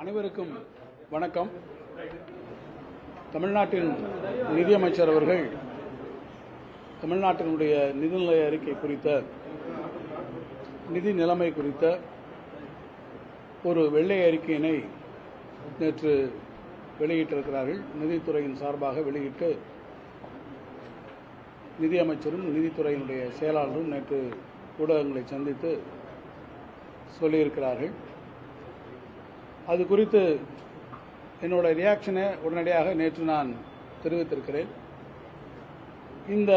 அனைவருக்கும் வணக்கம். தமிழ்நாட்டின் நிதியமைச்சர் அவர்கள் தமிழ்நாட்டினுடைய நிதிநிலை அறிக்கை குறித்த நிதி நிலைமை குறித்த ஒரு வெள்ளை அறிக்கையினை நேற்று வெளியிட்டிருக்கிறார்கள். நிதித்துறையின் சார்பாக வெளியிட்டு நிதியமைச்சரும் நிதித்துறையினுடைய செயலாளரும் நேற்று ஊடகங்களை சந்தித்து சொல்லியிருக்கிறார்கள். அது குறித்து என்னோட ரியாக்ஷனை உடனடியாக நேற்று நான் தெரிவித்திருக்கிறேன். இந்த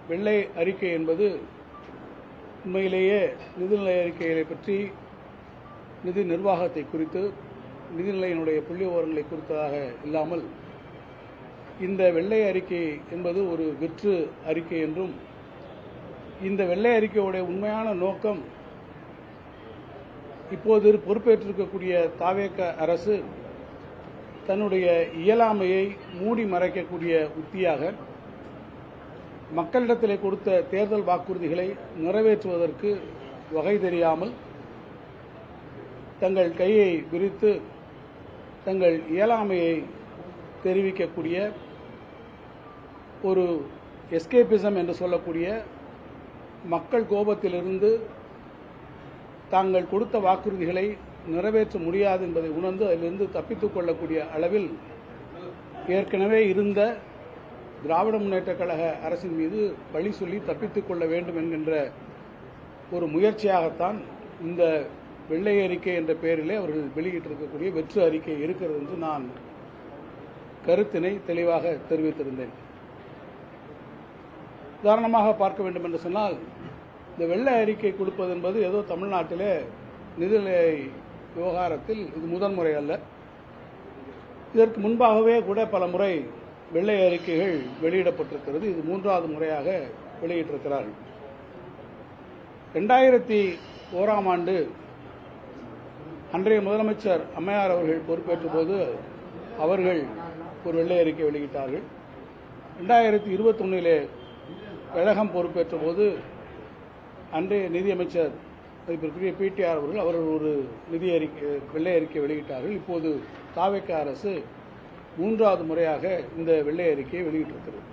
வெள்ளை அறிக்கை என்பது உண்மையிலேயே நிதிநிலை அறிக்கைகளை பற்றி, நிதி நிர்வாகத்தை குறித்து, நிதிநிலையினுடைய புள்ளி விவரங்களை குறித்ததாக இல்லாமல் இந்த வெள்ளை அறிக்கை என்பது ஒரு வெற்று அறிக்கை என்றும், இந்த வெள்ளை அறிக்கையுடைய உண்மையான நோக்கம் இப்போது பொறுப்பேற்றிருக்கக்கூடிய தாவேக அரசு தன்னுடைய இயலாமையை மூடி மறைக்கக்கூடிய உத்தியாக மக்களிடத்திலே கொடுத்த தேர்தல் வாக்குறுதிகளை நிறைவேற்றுவதற்கு வகை தெரியாமல் தங்கள் கையை விரித்து தங்கள் இயலாமையை தெரிவிக்கக்கூடிய ஒரு எஸ்கேபிசம் என்று சொல்லக்கூடிய மக்கள் கோபத்திலிருந்து தாங்கள் கொடுத்த வாக்குறுதிகளை நிறைவேற்ற முடியாது என்பதை உணர்ந்து அதிலிருந்து தப்பித்துக் கொள்ளக்கூடிய அளவில் ஏற்கனவே இருந்த திராவிட முன்னேற்றக் கழக அரசின் மீது பழி சொல்லி தப்பித்துக் கொள்ள வேண்டும் என்கின்ற ஒரு முயற்சியாகத்தான் இந்த வெள்ளை அறிக்கை என்ற பெயரிலே அவர்கள் வெளியிட்டிருக்கக்கூடிய வெற்று அறிக்கை இருக்கிறது என்று நான் கருத்தினை தெளிவாக தெரிவித்திருந்தேன். உதாரணமாக பார்க்க வேண்டும் என்று சொன்னால், இந்த வெள்ளை அறிக்கை கொடுப்பது என்பது ஏதோ தமிழ்நாட்டிலே நிதிநிலை விவகாரத்தில் இது முதன்முறை அல்ல. இதற்கு முன்பாகவே கூட பல முறை வெள்ளை அறிக்கைகள் வெளியிடப்பட்டிருக்கிறது. இது 3வது முறையாக வெளியிட்டிருக்கிறார்கள். 2001ஆம் ஆண்டு அன்றைய முதலமைச்சர் அம்மையார் அவர்கள் பொறுப்பேற்ற போது அவர்கள் ஒரு வெள்ளை அறிக்கை வெளியிட்டார்கள். 2021 கழகம் பொறுப்பேற்ற போது அன்றைய நிதியமைச்சர் மதிப்பிற்குரிய பிடிஆர் அவர்கள் ஒரு நிதி அறிக்கை வெள்ளை அறிக்கை வெளியிட்டார்கள். இப்போது தாவேக அரசு 3வது முறையாக இந்த வெள்ளை அறிக்கையை வெளியிட்டிருக்கிறது.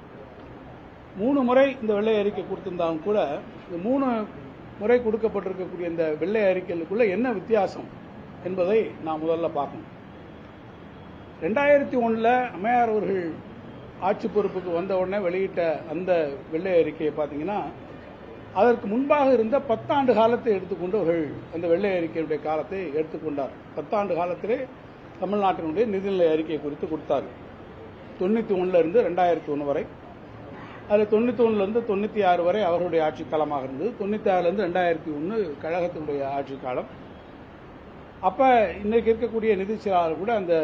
3 முறை இந்த வெள்ளை அறிக்கை கொடுத்திருந்தாலும் கூட இந்த 3 முறை கொடுக்கப்பட்டிருக்கக்கூடிய இந்த வெள்ளை அறிக்கைகளுக்குள்ள என்ன வித்தியாசம் என்பதை நாம் முதல்ல பார்க்கணும். 2001 அம்மையார் அவர்கள் ஆட்சி பொறுப்புக்கு வந்த உடனே வெளியிட்ட அந்த வெள்ளை அறிக்கையை பார்த்தீங்கன்னா, அதற்கு முன்பாக இருந்த 10 ஆண்டு காலத்தை எடுத்துக்கொண்டு அவர்கள் அந்த வெள்ளை அறிக்கையுடைய காலத்தை எடுத்துக்கொண்டார். 10 ஆண்டு காலத்திலே தமிழ்நாட்டினுடைய நிதிநிலை அறிக்கை குறித்து கொடுத்தார்கள். 91 இருந்து 2001 வரை, அதில் 91 இருந்து 96 வரை அவர்களுடைய ஆட்சி காலமாக இருந்தது. 96 இருந்து 2001 கழகத்தினுடைய ஆட்சி காலம். அப்ப இன்னைக்கு இருக்கக்கூடிய நிதி செயலாளர் கூட அந்த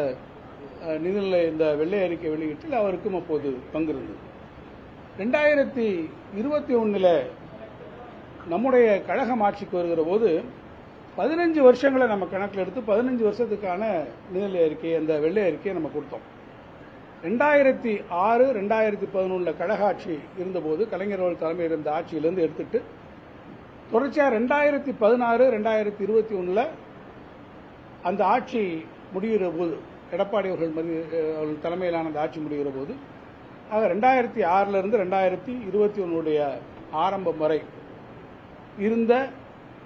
நிதிநிலை இந்த வெள்ளை அறிக்கை வெளியிட்டில் அவருக்கும் அப்போது பங்கு இருந்தது. 2021 நம்முடைய கழகம் ஆட்சிக்கு வருகிற போது 15 வருஷங்களை நம்ம கணக்கில் எடுத்து 15 வருஷத்துக்கான நிதிநிலை அறிக்கை, அந்த வெள்ளை அறிக்கையை நம்ம கொடுத்தோம். 2006, 2011 கழக ஆட்சி இருந்தபோது கலைஞர் அவர்கள் தலைமையில் இருந்த ஆட்சியிலிருந்து எடுத்துட்டு தொடர்ச்சியாக 2016, 2021 அந்த ஆட்சி முடிகிற போது, எடப்பாடி அவர்கள் தலைமையிலான அந்த ஆட்சி முடிகிற போது, ஆக 2006 இருந்து 2021 ஆரம்பம் வரை இருந்த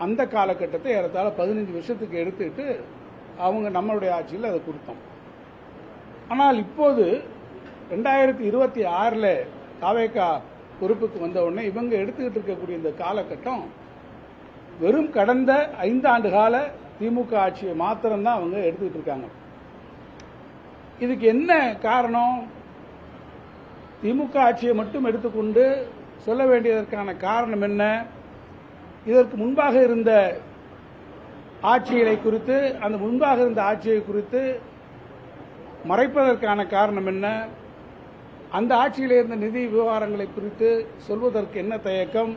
அந்த காலகட்டத்தை ஏறத்தாழ 15 வருஷத்துக்கு எடுத்துட்டு அவங்க நம்மளுடைய ஆட்சியில் அதை கொடுத்தோம். ஆனால் இப்போது 2026 தாவேகா பொறுப்புக்கு வந்த உடனே இவங்க எடுத்துக்கிட்டு இருக்கக்கூடிய இந்த காலகட்டம் வெறும் கடந்த 5 ஆண்டு கால திமுக ஆட்சியை மாத்திரம்தான் அவங்க எடுத்துக்கிட்டு இருக்காங்க. இதுக்கு என்ன காரணம்? திமுக ஆட்சியை மட்டும் எடுத்துக்கொண்டு சொல்ல வேண்டியதற்கான காரணம் என்ன? இதற்கு முன்பாக இருந்த ஆட்சிகளை குறித்து, அந்த முன்பாக இருந்த ஆட்சியை குறித்து மறைப்பதற்கான காரணம் என்ன? அந்த ஆட்சியில் இருந்த நிதி விவகாரங்களை குறித்து சொல்வதற்கு என்ன தயக்கம்?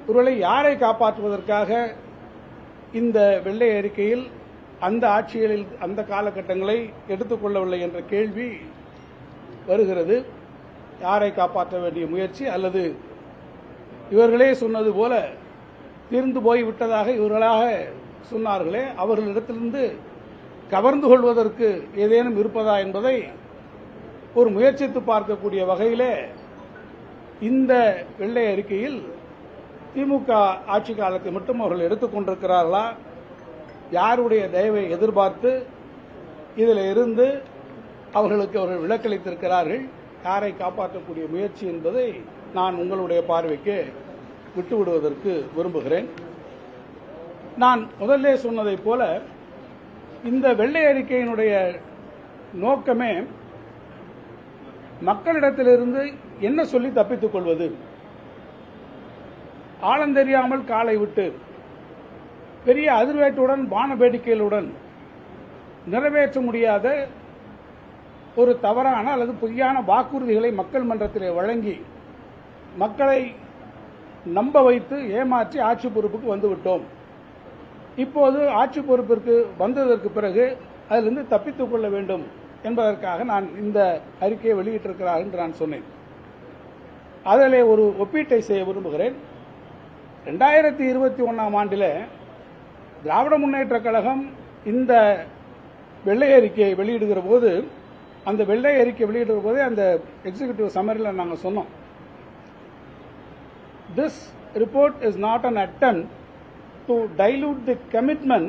ஒருவேளை யாரை காப்பாற்றுவதற்காக இந்த வெள்ளை அறிக்கையில் அந்த ஆட்சிகளில் அந்த காலகட்டங்களை எடுத்துக்கொள்ளவில்லை என்ற கேள்வி வருகிறது. யாரை காப்பாற்ற வேண்டிய முயற்சி, அல்லது இவர்களே சொன்னது போல தீர்ந்து போய்விட்டதாக இவர்களாக சொன்னார்களே, அவர்களிடத்திலிருந்து கவர்ந்து கொள்வதற்கு ஏதேனும் இருப்பதா என்பதை ஒரு முயற்சித்து பார்க்கக்கூடிய வகையிலே இந்த வெள்ளை அறிக்கையில் திமுக ஆட்சி காலத்தை மட்டும் அவர்கள் எடுத்துக் கொண்டிருக்கிறார்களா, யாருடைய தயவை எதிர்பார்த்து இதில் இருந்து அவர்கள் விலக்களித்திருக்கிறார்கள், யாரை காப்பாற்றக்கூடிய முயற்சி என்பதை நான் உங்களுடைய பார்வைக்கு விட்டுவிடுவதற்கு விரும்புகிறேன். நான் முதல்ல சொன்னதைப் போல இந்த வெள்ளை அறிக்கையினுடைய நோக்கமே மக்களிடத்திலிருந்து என்ன சொல்லி தப்பித்துக் கொள்வது, ஆழந்தெரியாமல் காலை விட்டு பெரிய அதிர்வேட்டுடன் வான வேடிக்கைகளுடன் நிறைவேற்ற முடியாத ஒரு தவறான அல்லது பொய்யான வாக்குறுதிகளை மக்கள் மன்றத்திலே வழங்கி மக்களை நம்ப வைத்து ஏமாற்றி ஆட்சி பொறுப்புக்கு வந்துவிட்டோம். இப்போது ஆட்சி பொறுப்பிற்கு வந்ததற்கு பிறகு அதிலிருந்து தப்பித்துக் கொள்ள வேண்டும் என்பதற்காக நான் இந்த அறிக்கையை வெளியிட்டிருக்கிறார் என்று நான் சொன்னேன். அதிலே ஒரு ஒப்பீட்டை செய்ய விரும்புகிறேன். 2021 ஆண்டில் திராவிட முன்னேற்ற கழகம் இந்த வெள்ளை அறிக்கையை வெளியிடுகிற போது, அந்த வெள்ளை அறிக்கை வெளியிடுகிற போதே அந்த எக்ஸிகியூட்டிவ் சம்மரியில் நாங்கள் சொன்னோம், this report is not an attempt to dilute the commitment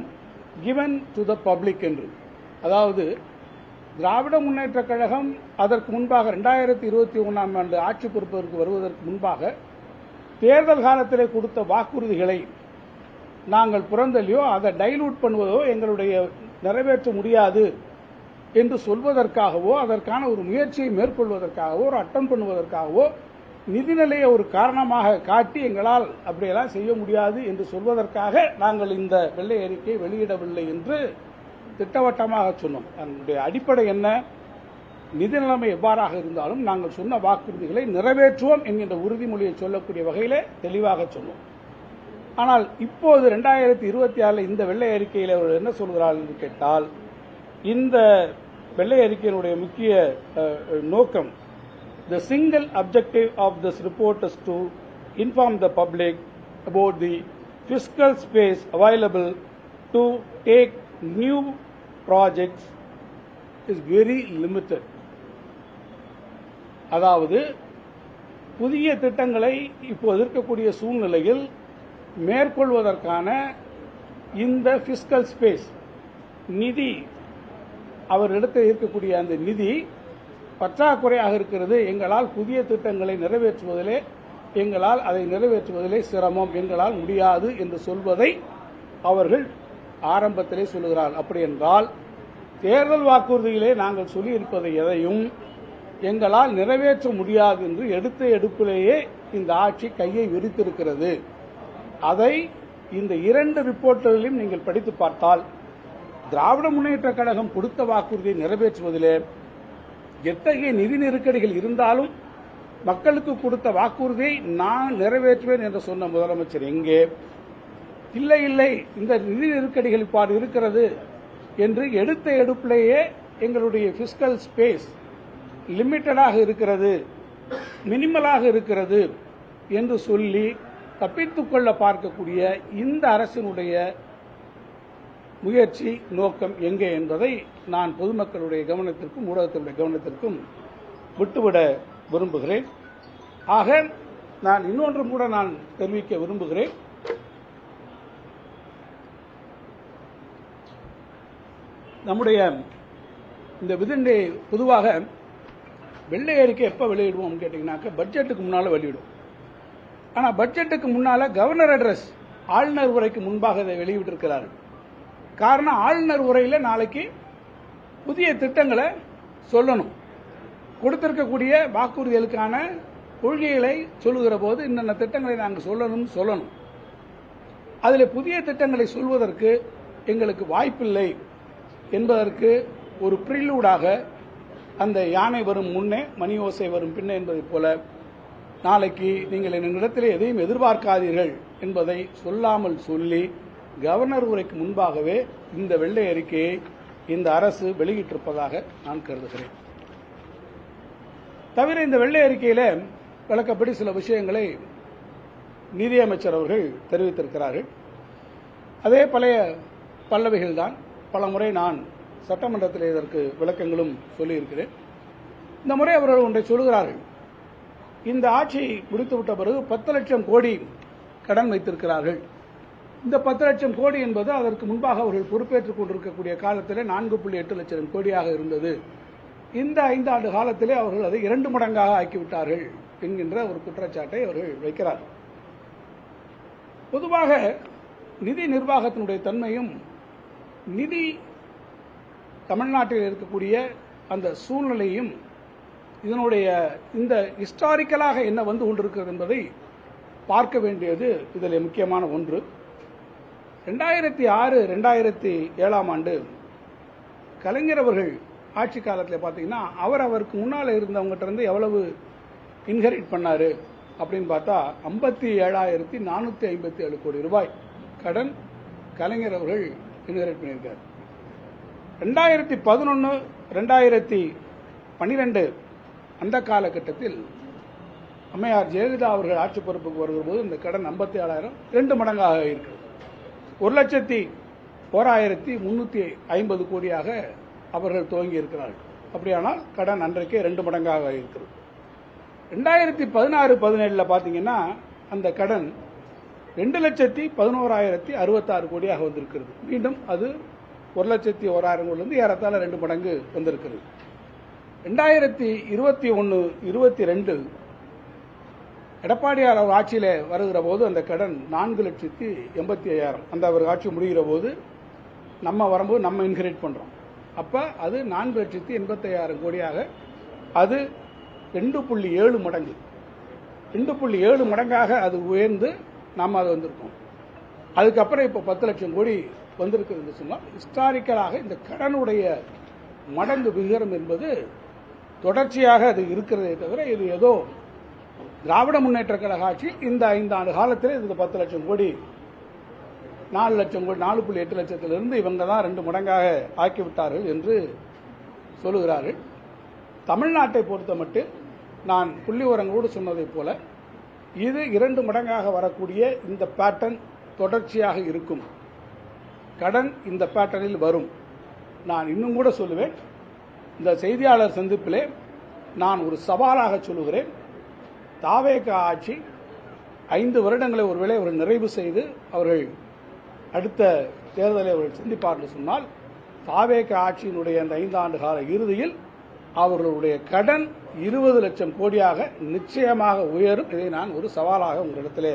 given to the public என்று. அதாவது திராவிட முன்னேற்ற கழகம் அதற்கு முன்பாக 2021 ஆண்டு ஆட்சி பொறுப்பதற்கு வருவதற்கு முன்பாக தேர்தல் காலத்திலே கொடுத்த வாக்குறுதிகளை நாங்கள் புறந்தள்ளியோ அதை டைலூட் பண்ணுவதோ எங்களுடைய நிறைவேற்ற முடியாது என்று சொல்வதற்காகவோ அதற்கான ஒரு முயற்சியை மேற்கொள்வதற்காகவோ ஒரு அட்டம் பண்ணுவதற்காகவோ நிதிநிலையை ஒரு காரணமாக காட்டி எங்களால் அப்படியெல்லாம் செய்ய முடியாது என்று சொல்வதற்காக நாங்கள் இந்த வெள்ளை அறிக்கையை வெளியிடவில்லை என்று திட்டவட்டமாக சொன்னோம். அதனுடைய அடிப்படை என்ன, நிதி நிலைமை எவ்வாறாக இருந்தாலும் நாங்கள் சொன்ன வாக்குறுதிகளை நிறைவேற்றுவோம் என்கின்ற உறுதிமொழியை சொல்லக்கூடிய வகையிலே தெளிவாக சொன்னோம். ஆனால் இப்போது 2026 இந்த வெள்ளை அறிக்கையில் அவர்கள் என்ன சொல்கிறார்கள் என்று கேட்டால், இந்த வெள்ளை அறிக்கையினுடைய முக்கிய நோக்கம், the single objective of this report is to inform the public about the fiscal space available to take new projects is very limited. அதாவது புதிய திட்டங்களை இப்போது இருக்கக்கூடிய சூழ்நிலையில் மேற்கொள்வதற்கான இந்த பிஸ்கல் ஸ்பேஸ் நிதி, அவர்களிடத்தில் இருக்கக்கூடிய அந்த நிதி பற்றாக்குறையாக இருக்கிறது. எங்களால் புதிய திட்டங்களை நிறைவேற்றுவதிலே அதை நிறைவேற்றுவதிலே சிரமம், எங்களால் முடியாது என்று சொல்வதை அவர்கள் ஆரம்பத்திலே சொல்லுகிறார்கள். அப்படி என்றால் தேர்தல் வாக்குறுதியிலே நாங்கள் சொல்லியிருப்பதை எதையும் எங்களால் நிறைவேற்ற முடியாது என்று எடுத்த எடுப்பிலேயே இந்த ஆட்சி கையை விரித்திருக்கிறது. அதை இந்த 2 ரிப்போர்ட்டுகளையும் நீங்கள் படித்து பார்த்தால் திராவிட முன்னேற்ற கழகம் கொடுத்த வாக்குறுதியை நிறைவேற்றுவதிலே எத்தகைய நிதி நெருக்கடிகள் இருந்தாலும் மக்களுக்கு கொடுத்த வாக்குறுதியை நான் நிறைவேற்றுவேன் என்று சொன்ன முதலமைச்சர் எங்கே? இல்லை இல்லை, இந்த நிதி நெருக்கடிகள் இவ்வாறு இருக்கிறது என்று எடுத்த எடுப்பிலேயே எங்களுடைய பிஸ்கல் ஸ்பேஸ் லிமிட்டடாக இருக்கிறது, மினிமலாக இருக்கிறது என்று சொல்லி தப்பித்துக் கொள்ள பார்க்கக்கூடிய இந்த அரசினுடைய முயற்சி நோக்கம் எங்கே என்பதை நான் பொதுமக்களுடைய கவனத்திற்கும் ஊடகத்தினுடைய கவனத்திற்கும் விட்டுவிட விரும்புகிறேன். ஆக நான் இன்னொன்றும் கூட நான் தெரிவிக்க விரும்புகிறேன். நம்முடைய இந்த விதிண்டே பொதுவாக வெள்ளை அறிக்கை எப்போ வெளியிடுவோம் கேட்டீங்கன்னாக்க பட்ஜெட்டுக்கு முன்னால் வெளியிடும். ஆனால் பட்ஜெட்டுக்கு முன்னால் கவர்னர் அட்ரஸ், ஆளுநர் உரைக்கு முன்பாக இதை வெளியிட்டிருக்கிறார்கள். காரணம், ஆளுநர் உரையில் நாளைக்கு புதிய திட்டங்களை சொல்லணும், கொடுத்திருக்கக்கூடிய வாக்குறுதிகளுக்கான கொள்கைகளை சொல்லுகிற போது இன்னென்ன திட்டங்களை நாங்கள் சொல்லணும். அதில் புதிய திட்டங்களை சொல்வதற்கு எங்களுக்கு வாய்ப்பில்லை என்பதற்கு ஒரு ப்ரிலூடாக அந்த யானை வரும் முன்னே மணி ஓசை வரும் பின்னே என்பதைப் போல நாளைக்கு நீங்கள் என்னிடத்திலே எதையும் எதிர்பார்க்காதீர்கள் என்பதை சொல்லாமல் சொல்லி கவர்னர் உரைக்கு முன்பாகவே இந்த வெள்ளை அறிக்கையை இந்த அரசு வெளியிட்டிருப்பதாக நான் கருதுகிறேன். தவிர இந்த வெள்ளை அறிக்கையில விளக்கப்படி சில விஷயங்களை நிதியமைச்சர் அவர்கள் தெரிவித்திருக்கிறார்கள். அதே பழைய பல்லவிகள் தான். பல முறை நான் சட்டமன்றத்தில் இதற்கு விளக்கங்களும் சொல்லியிருக்கிறேன். இந்த முறை அவர்கள் ஒன்றை சொல்கிறார்கள். இந்த ஆட்சி முடித்துவிட்ட பிறகு 10 லட்சம் கோடி கடன் வைத்திருக்கிறார்கள். இந்த 10 லட்சம் கோடி என்பது அதற்கு முன்பாக அவர்கள் பொறுப்பேற்றுக் கொண்டிருக்கக்கூடிய காலத்திலே 4.8 லட்சம் கோடியாக இருந்தது. இந்த 5 ஆண்டு காலத்திலே அவர்கள் அதை 2 மடங்காக ஆக்கிவிட்டார்கள் என்கின்ற ஒரு குற்றச்சாட்டை அவர்கள் வைக்கிறார். பொதுவாக நிதி நிர்வாகத்தினுடைய தன்மையும் நிதி தமிழ்நாட்டில் இருக்கக்கூடிய அந்த சூழ்நிலையும் இதனுடைய இந்த ஹிஸ்டாரிக்கலாக என்ன வந்து கொண்டிருக்கிறது என்பதை பார்க்க வேண்டியது இதில் முக்கியமான ஒன்று. 2006, 2007 ஆண்டு கலைஞர் அவர்கள் ஆட்சி காலத்தில் பார்த்தீங்கன்னா அவருக்கு முன்னால் இருந்தவங்ககிட்ட இருந்து எவ்வளவு இன்ஹெரிட் பண்ணாரு அப்படின்னு பார்த்தா 57,457 கோடி ரூபாய் கடன் கலைஞர் அவர்கள் இன்ஹெரிட் பண்ணியிருக்கார். 2011, 2012 அந்த காலகட்டத்தில் அம்மையார் ஜெயலலிதா அவர்கள் ஆட்சி பொறுப்புக்கு வருகிற போது இந்த கடன் 57,000 2 மடங்காக இருக்கிறது. 1,01,350 கோடியாக அவர்கள் துவங்கி இருக்கிறார்கள். அப்படியானால் கடன் அன்றைக்கே 2 மடங்காக இருக்கிறது. 2016-17 பார்த்தீங்கன்னா அந்த கடன் 2,11,066 கோடியாக வந்திருக்கிறது. மீண்டும் அது 1,01,000 கோடியிலிருந்து ஏறத்தாழ 2 மடங்கு வந்திருக்கிறது. 2021-22 எடப்பாடியார் அவர் ஆட்சியில் வருகிற போது அந்த கடன் 4,85,000 அந்த அவர் ஆட்சி முடிகிற போது நம்ம வரும்போது நம்ம இன்ஹெரிட் பண்றோம். அப்ப அது 4,85,000 கோடியாக அது 2.7 மடங்கு 2.7 மடங்காக அது உயர்ந்து நாம் அது வந்திருக்கோம். அதுக்கப்புறம் இப்போ 10 லட்சம் கோடி வந்திருக்கிறது சொன்னால் ஹிஸ்டாரிக்கலாக இந்த கடனுடைய மடங்கு விகிதம் என்பது தொடர்ச்சியாக அது இருக்கிறதே தவிர இது ஏதோ திராவிட முன்னேற்ற கழக ஆட்சி இந்த 5 ஆண்டு காலத்தில் இது 10 லட்சம் கோடி 4 லட்சம் கோடி 4.8 லட்சத்திலிருந்து இவங்க தான் 2 மடங்காக ஆக்கிவிட்டார்கள் என்று சொல்லுகிறார்கள். தமிழ்நாட்டை பொறுத்த மட்டும் நான் புள்ளி விவரங்களோடு சொன்னதை போல இது 2 மடங்காக வரக்கூடிய இந்த பேட்டர்ன் தொடர்ச்சியாக இருக்கும். கடன் இந்த பேட்டர்னில் வரும். நான் இன்னும் கூட சொல்லுவேன், இந்த செய்தியாளர் சந்திப்பிலே நான் ஒரு சவாலாக சொல்லுகிறேன். தாவேக ஆட்சி 5 வருடங்களை ஒருவேளை அவர்கள் நிறைவு செய்து அவர்கள் அடுத்த தேர்தலை அவர்கள் சந்திப்பார்கள் சொன்னால் தாவேக ஆட்சியினுடைய அந்த 5 ஆண்டு கால இறுதியில் அவர்களுடைய கடன் 20 லட்சம் கோடியாக நிச்சயமாக உயரும். இதை நான் ஒரு சவாலாக உங்களிடத்திலே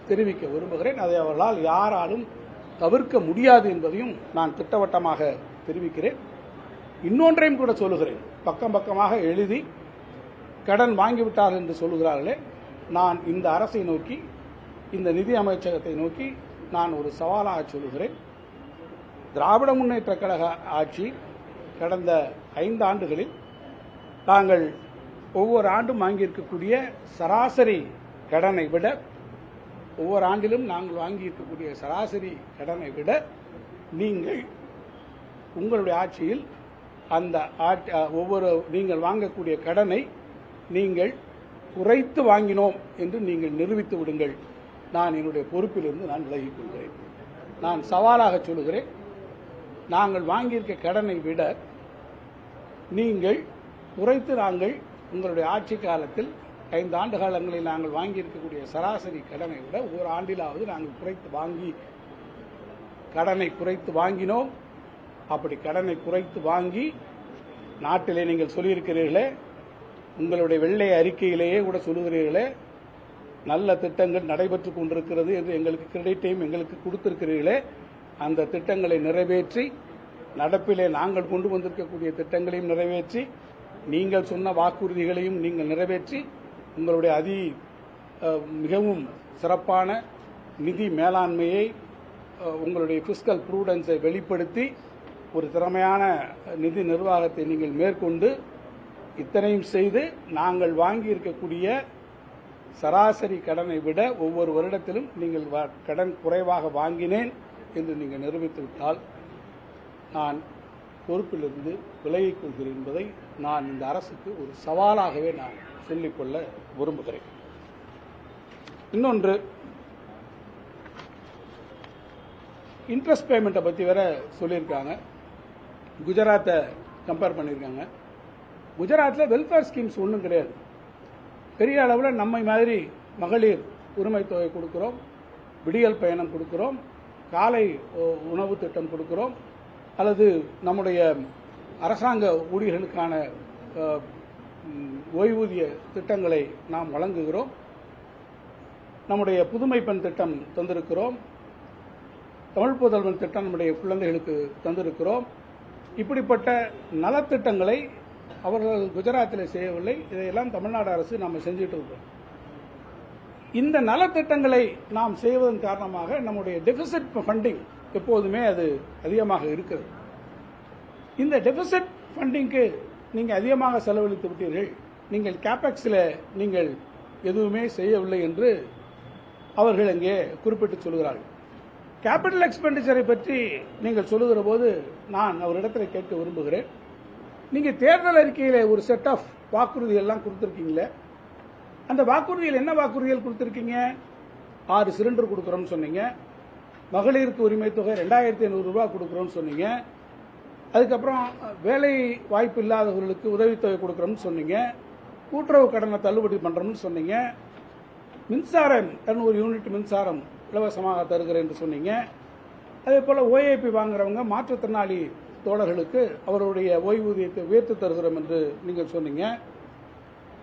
தெரிவிக்க விரும்புகிறேன். அதை அவர்களால் யாராலும் தவிர்க்க முடியாது என்பதையும் நான் திட்டவட்டமாக தெரிவிக்கிறேன். இன்னொன்றையும் கூட சொல்லுகிறேன். பக்கம் பக்கமாக எழுதி கடன் வாங்கிவிட்டார்கள் என்று சொல்லுகிறார்களே, நான் இந்த அரசை நோக்கி இந்த நிதி அமைச்சகத்தை நோக்கி நான் ஒரு சவாலாக சொல்லுகிறேன். திராவிட முன்னேற்ற கழக ஆட்சி கடந்த 5 ஆண்டுகளில் நாங்கள் ஒவ்வொரு ஆண்டும் வாங்கியிருக்கக்கூடிய சராசரி கடனை விட ஒவ்வொரு ஆண்டிலும் நாங்கள் வாங்கியிருக்கக்கூடிய சராசரி கடனை விட நீங்கள் உங்களுடைய ஆட்சியில் அந்த ஒவ்வொரு நீங்கள் வாங்கக்கூடிய கடனை நீங்கள் குறைத்து வாங்கினோம் என்று நீங்கள் நிரூபித்து விடுங்கள். நான் என்னுடைய பொறுப்பிலிருந்து நான் விலகிக் கொள்கிறேன். நான் சவாலாக சொல்லுகிறேன், நாங்கள் வாங்கியிருக்க கடனை விட நீங்கள் குறைத்து நாங்கள் உங்களுடைய ஆட்சி காலத்தில் 5 ஆண்டு காலங்களில் நாங்கள் வாங்கியிருக்கக்கூடிய சராசரி கடனை விட ஒரு ஆண்டிலாவது நாங்கள் கடனை குறைத்து வாங்கினோம். அப்படி கடனை குறைத்து வாங்கி நாட்டிலே நீங்கள் சொல்லியிருக்கிறீர்களே, உங்களுடைய வெள்ளை அறிக்கையிலேயே கூட சொல்லுகிறீர்களே, நல்ல திட்டங்கள் நடைபெற்றுக் கொண்டிருக்கிறது என்று எங்களுக்கு கிரெடிட்டையும் எங்களுக்கு கொடுத்திருக்கிறீர்களே, அந்த திட்டங்களை நிறைவேற்றி நடப்பிலே நாங்கள் கொண்டு வந்திருக்கக்கூடிய திட்டங்களையும் நிறைவேற்றி நீங்கள் சொன்ன வாக்குறுதிகளையும் நீங்கள் நிறைவேற்றி உங்களுடைய மிகவும் சிறப்பான நிதி மேலாண்மையை உங்களுடைய பிஸ்கல் ப்ரூடன்ஸை வெளிப்படுத்தி ஒரு திறமையான நிதி நிர்வாகத்தை நீங்கள் மேற்கொண்டு இத்தனையும் செய்து நாங்கள் வாங்கியிருக்கக்கூடிய சராசரி கடனை விட ஒவ்வொரு வருடத்திலும் நீங்கள் கடன் குறைவாக வாங்கினேன் என்று நீங்கள் நிரூபித்துவிட்டால் நான் பொறுப்பிலிருந்து விலகிக் கொள்கிறேன் என்பதை நான் இந்த அரசுக்கு ஒரு சவாலாகவே நான் சொல்லிக்கொள்ள விரும்புகிறேன். இன்னொன்று, இன்ட்ரெஸ்ட் பேமெண்ட்டை பற்றி வேற சொல்லியிருக்காங்க. குஜராத்தை கம்பேர் பண்ணியிருக்காங்க. குஜராத்தில் வெல்ஃபேர் ஸ்கீம்ஸ் ஒன்றும் கிடையாது. பெரிய அளவில் நம்மை மாதிரி மகளிர் உரிமை தொகை கொடுக்குறோம், விடியல் பயணம் கொடுக்குறோம், காலை உணவு திட்டம் கொடுக்குறோம், அல்லது நம்முடைய அரசாங்க ஊழியர்களுக்கான ஓய்வூதிய திட்டங்களை நாம் வழங்குகிறோம், நம்முடைய புதுமை பெண் திட்டம் தந்திருக்கிறோம், தமிழ் புதல்வன் திட்டம் நம்முடைய குழந்தைகளுக்கு தந்திருக்கிறோம். இப்படிப்பட்ட நலத்திட்டங்களை அவர்கள் குஜராத்தில் செய்யவில்லை. இதையெல்லாம் தமிழ்நாடு அரசு நாம் செஞ்சுட்டு இருக்கோம். இந்த நலத்திட்டங்களை நாம் செய்வதன் காரணமாக நம்முடைய டெபிசிட் ஃபண்டிங் எப்போதுமே அது அதிகமாக இருக்கிறது. இந்த டெபிசிட் ஃபண்டிங்க்கு நீங்கள் அதிகமாக செலவழித்து விட்டீர்கள், நீங்கள் கேபெக்ஸில் நீங்கள் எதுவுமே செய்யவில்லை என்று அவர்கள் இங்கே குறிப்பிட்டு சொல்கிறார்கள். கேபிட்டல் எக்ஸ்பெண்டிச்சரை பற்றி நீங்கள் சொல்லுகிற போது நான் அவரிடத்தில் கேட்க விரும்புகிறேன். நீங்கள் தேர்தல் அறிக்கையில் ஒரு செட் ஆஃப் வாக்குறுதிகள் எல்லாம் கொடுத்துருக்கீங்களே, அந்த வாக்குறுதிகள் என்ன வாக்குறுதிகள் கொடுத்துருக்கீங்க? 6 சிலிண்டர் கொடுக்குறோம்னு சொன்னீங்க, மகளிருக்கு உரிமை தொகை 2500 ரூபாய் கொடுக்குறோம்னு சொன்னீங்க, அதுக்கப்புறம் வேலை வாய்ப்பு இல்லாதவர்களுக்கு உதவித்தொகை கொடுக்குறோம்னு சொன்னீங்க, கூட்டுறவு கடனை தள்ளுபடி பண்ணுறோம்னு சொன்னீங்க, மின்சாரம் 200 யூனிட் மின்சாரம் இலவசமாக தருகிறேன் என்று சொன்னீங்க. அதே போல ஓஏபி வாங்குறவங்க மாற்றுத்திறனாளி தோழர்களுக்கு அவருடைய ஓய்வூதியத்தை உயர்த்தி தருகிறோம் என்று நீங்கள் சொன்னீங்க.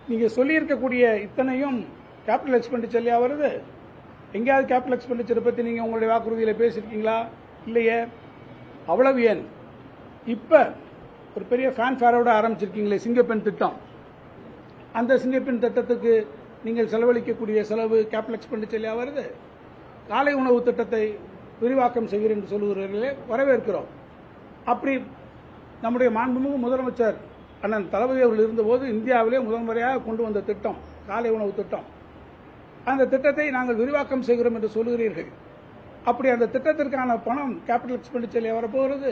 நீங்கள் சொல்லியிருக்கக்கூடிய இத்தனையும் கேபிட்டல் எக்ஸ்பெண்டிச்சர்லையா வருது? எங்கேயாவது கேபிட்டல் எக்ஸ்பெண்டிச்சரை பற்றி நீங்கள் உங்களுடைய வாக்குறுதியில் பேசியிருக்கீங்களா? இல்லையே. அவ்வளவு ஏன் இப்போ ஒரு பெரிய ஃபேன்ஃபேரோட ஆரம்பிச்சிருக்கீங்களே சிங்கப்பெண் திட்டம், அந்த சிங்கப்பெண் திட்டத்துக்கு நீங்கள் செலவழிக்கக்கூடிய செலவு கேபிட்டல் எக்ஸ்பெண்டிச்சர்லையா வருது? காலை உணவு திட்டத்தை விரிவாக்கம் செய்கிறேன் என்று சொல்லுகிறீர்களே, வரவேற்கிறோம். அப்படி நம்முடைய மாண்புமிகு முதலமைச்சர் அண்ணன் தளபதி அவர்கள் இருந்தபோது இந்தியாவிலே முதன்முறையாக கொண்டு வந்த திட்டம் காலை உணவு திட்டம். அந்த திட்டத்தை நாங்கள் விரிவாக்கம் செய்கிறோம் என்று சொல்லுகிறீர்கள். அப்படி அந்த திட்டத்திற்கான பணம் கேபிட்டல் எக்ஸ்பெண்டிச்சர்ல வரப்போகிறது.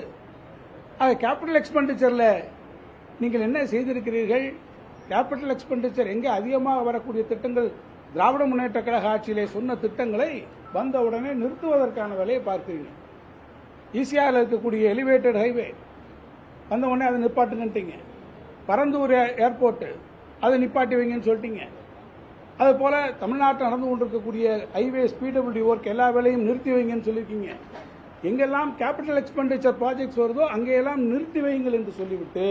ஆக கேபிட்டல் எக்ஸ்பெண்டிச்சர்ல நீங்கள் என்ன செய்திருக்கிறீர்கள்? கேபிட்டல் எக்ஸ்பெண்டிச்சர் எங்கே அதிகமாக வரக்கூடிய திட்டங்கள், திராவிட முன்னேற்ற கழக ஆட்சியிலே சொன்ன திட்டங்களை வந்தவுடனே நிறுத்துவதற்கான வேலையை பார்க்கிறீங்க. ஈசிஆரில் இருக்கக்கூடிய எலிவேட்டட் ஹைவே வந்த உடனே அதை நிப்பாட்டுங்கன்ட்டீங்க. பரந்தூர் ஏர்போர்ட் அதை நிப்பாட்டி வைங்கன்னு சொல்லிட்டீங்க. அதுபோல தமிழ்நாட்டில் நடந்து கொண்டிருக்கக்கூடிய ஹைவேஸ் பிடபிள்யூடி ஒர்க் எல்லா வேலையும் நிறுத்தி வைங்கன்னு சொல்லியிருக்கீங்க. எங்கெல்லாம் கேபிட்டல் எக்ஸ்பெண்டிச்சர் ப்ராஜெக்ட்ஸ் வருதோ அங்கெல்லாம் நிறுத்தி வைங்கள் என்று சொல்லிவிட்டு